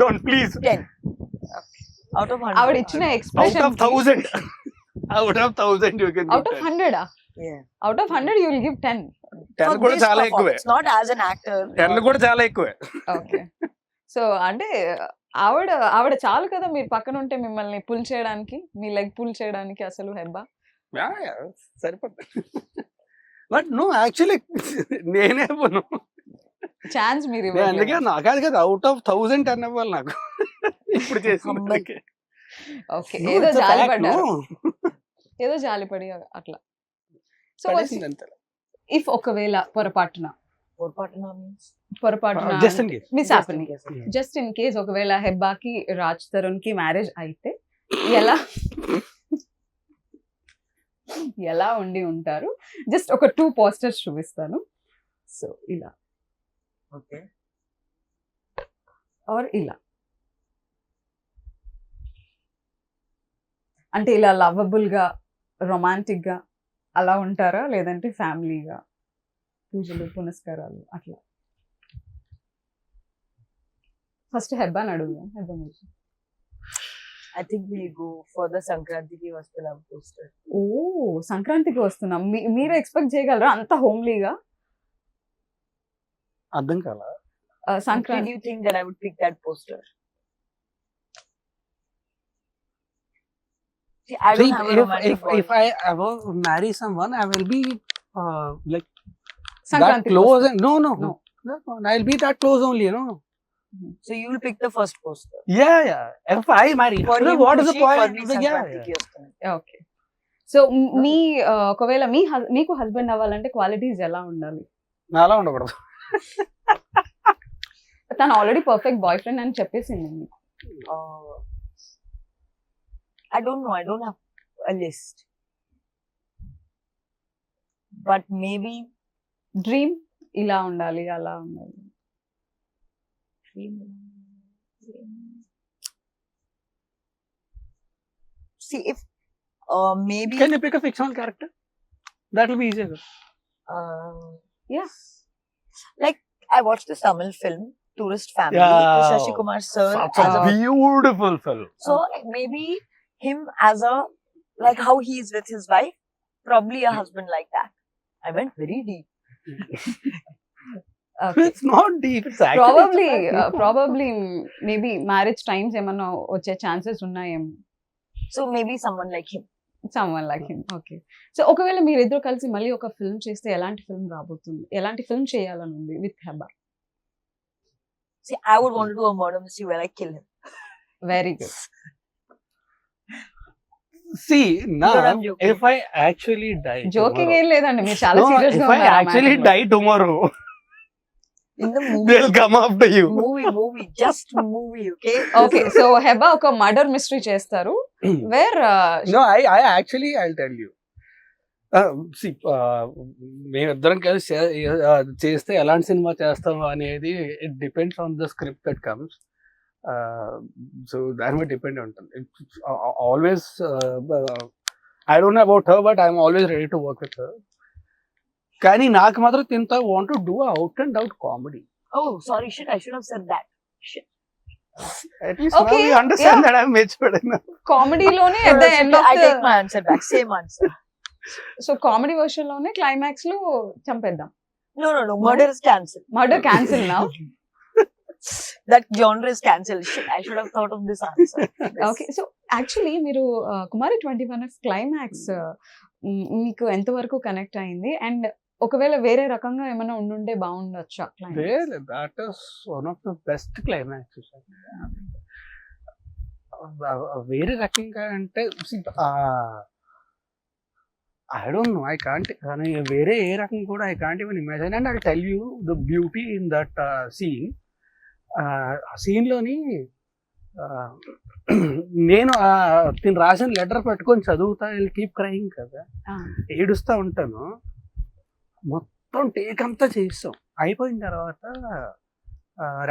don't please. 10 out of 100. ఆవిడ ఇచ్చిన Out expression of 1000. Out of 1000 you can out of 100 Yeah. Out of 100 you will give 10. 10 For కూడా this చాలా ఎక్కువే. performance, not as an actor. 10 కూడా చాలా ఎక్కువే. ఓకే. సో అంటే ఆవిడ చాలు కదా మీరు పక్కన ఉంటే మిమ్మల్ని పుల్ చేయడానికి, మీ లెగ్ పుల్ చేయడానికి అసలు హెబ్బా. సరిపోతుంది. బట్ నో యాక్చువల్లీ నేనే పోను. ఛాన్స్ మీరు నేను అందుకే ఇవ్వట్లేదు. నాకాదు కదా, అవుట్ ఆఫ్ 1000 10 ఇవ్వాలి నాకు ఇప్పుడు చేసిన. ఓకే. ఏదో జాలి పడ్డారు, ఏదో జాలిపడి అట్లా. సో ఇఫ్ ఒకవేళ పొరపాటున means just in case miss happening, just in case ఒకవేళ హెబ్బాకి రాజ్ తరుణ్ కి మ్యారేజ్ అయితే ఎలా ఉండి ఉంటారు? జస్ట్ ఒక 2 పోస్టర్స్ చూపిస్తాను. సో ఇలా okay. ఆర్ ఇలా, అంటే ఇలా లవబుల్ గా రొమాంటిక్ గా అలా ఉంటారా, లేదంటే ఫ్యామిలీగా పూజలు పునస్కారాలు అట్లా? ఫస్ట్ హెబ్బాని అడుగుదాం. హెబ్బా మీరు. I think we'll go for the Sankranti ki Vastulam poster. ఓ సంక్రాంతికి వస్తున్నాం, మీరు ఎక్స్పెక్ట్ చేయగలరా అంత హోమ్లీగా? అర్థం కాలా? Did Sankranti you think that I would pick that poster? See, I don't have a romantic if I ever marry someone, I will be like that Sankranti close. No. No. I'll be that close only, you know. So you will pick the first poster. Yeah. If I marry, For no, him, what is the Kushi, for point? me, Yeah. Sankranti ki Vastulam. Okay. So మీ ఒకవేళ మీకు husband అవ్వాలంటే qualities ఎలా ఉండాలి? నాలా ఉండకూడదు. తను already perfect boy friend అని చెప్పేసింది మీకు. I don't know. I don't have a list. But maybe dream ఇలా ఉండాలి అలా ఉండాలి. dream. See, if maybe Can you pick a fictional character? That will be easier. Yeah. like I watched this Tamil film, Tourist Family, Yeah. with Shashi Kumar sir. Such as a a- beautiful film. So maybe him as a, like how he's with his wife, probably a husband like that. I went very deep. Okay. It's not deep. It's actually probably maybe marriage times ఏమన్నా వచ్చే chances ఉన్నాయేమో. So maybe someone like him. Someone like him. Okay. So ఒకవేళ మీరిద్దరు కలిసి మళ్ళీ ఒక film చేస్తే ఎలాంటి ఫిల్మ్ రాబోతుంది, ఎలాంటి ఫిల్మ్ చేయాలని ఉంది with Heba? See, I would want to do a murder mystery where I kill him. Very good. See, now, No, I'm joking. if I actually die joking tomorrow- ఏం లేదండి, మీరు చాలా No, సీరియస్ if గా I ఉన్నారు ఆ actually matter లో. die tomorrow, In the movie. they'll come after you. movie, just movie, okay? Okay. So Heba ఒక murder mystery చేస్తారు wear No, I actually, I'll tell you. See, మేమిద్దరం కలిసి చేస్తే ఎలాంటి సినిమా చేస్తాం అనేది it depends on the script that comes. So దాని మీద డిపెండ్ ఉంటుంది. Always I don't know about her, but I'm always ready to work with her. కానీ నాకు మాత్రం తింత want to do out and out comedy. Oh, sorry, shit, I should have said that. Shit. At least now Okay, you understand yeah. that I'm matured enough. కామెడీలోనే No, at no, the it's end okay. of I the take my answer back. Same answer. So comedy version లోనే climax లో చంపేద్దాం. No. Murder is cancelled. Murder cancel now. That genre is cancelled. Shit, I should have thought of this answer. Okay. So actually మీరు కుమారి 21 climax మీకు ఎంతవరకు connect అయింది, and ఒకవేళ వేరే రకంగా ఏమైనా ఉండుంటే బాగుండొచ్చా climax? Really, that is one of the best climaxes. వేరే రకంగా అంటే I don't know, I can't, కానీ వేరే ఏ రకం కూడా I can't even imagine. And I tell you the beauty in that scene. ఆ సీన్లోని నేను తిను రాసిన లెటర్ పెట్టుకొని చదువుతా, కీప్ క్రైయింగ్ కదా, ఏడుస్తూ ఉంటాను. మొత్తం టేక్ అంతా చేస్తాం. అయిపోయిన తర్వాత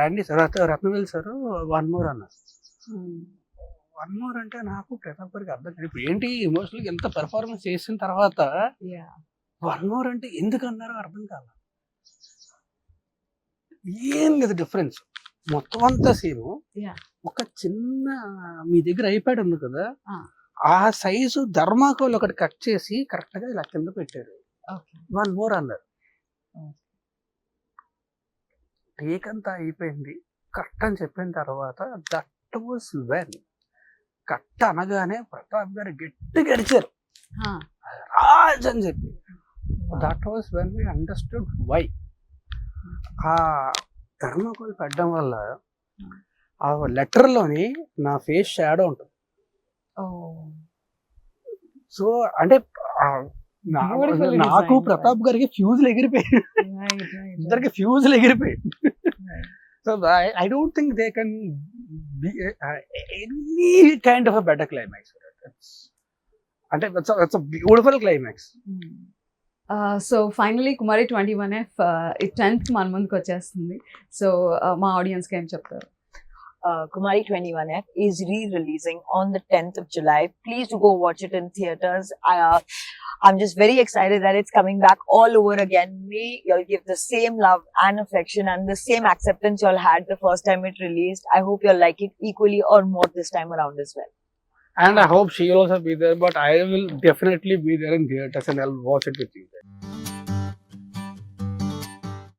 రండి sir, Rathnavel sir one more అన్నారు. వన్ మోర్ అంటే నాకు ప్రతాప్ గారికి అర్థం కాదు. ఇప్పుడు ఏంటి ఎమోషనల్గా ఎంత పెర్ఫార్మెన్స్ చేసిన తర్వాత వన్ మోర్ అంటే ఎందుకు అన్నారో అర్థం కాదు. ఏం లేదు డిఫరెన్స్. మొత్తం అంతా సీను ఒక చిన్న, మీ దగ్గర ఐప్యాడ్ ఉంది కదా, ఆ సైజు ధర్మాకోల్ ఒకటి కట్ చేసి కరెక్ట్ గా ఇలా కింద పెట్టారు. వన్ మోర్ అన్నారు. టేక్ అంతా అయిపోయింది, కట్ అని చెప్పిన తర్వాత దట్ వాస్ వెన్, కట్ అనగానే ప్రతాప్ గారు గట్టి గడిచారు రాజ్ అని చెప్పి. That was when we understood why. ఆ థర్మాకోల్ పెట్టడం వల్ల ఆ లెటర్లోని నా ఫేస్ షాడో ఉంటుంది. సో అంటే నాకు ప్రతాప్ గారికి ఫ్యూజులు ఎగిరిపోయాయి, ఇద్దరికి ఫ్యూజులు ఎగిరిపోయాయి. So I don't think they can be any kind of a better climax. అంటే it's a beautiful climax. So finally Kumari 21F 10th మన ముందుకు వచ్చేస్తుంది. సో మా ఆడియన్స్కి ఏం చెప్తారు? Kumari 21F is re-releasing on the 10th of July. Please do go watch it in theaters. I'm just very excited that it's coming back all over again. May you'll give the same love and affection and the same acceptance y'all had the first time it released. I hope you'll like it equally or more this time around as well. And I hope she'll also be there, but I will definitely be there in theaters and I'll watch it with you.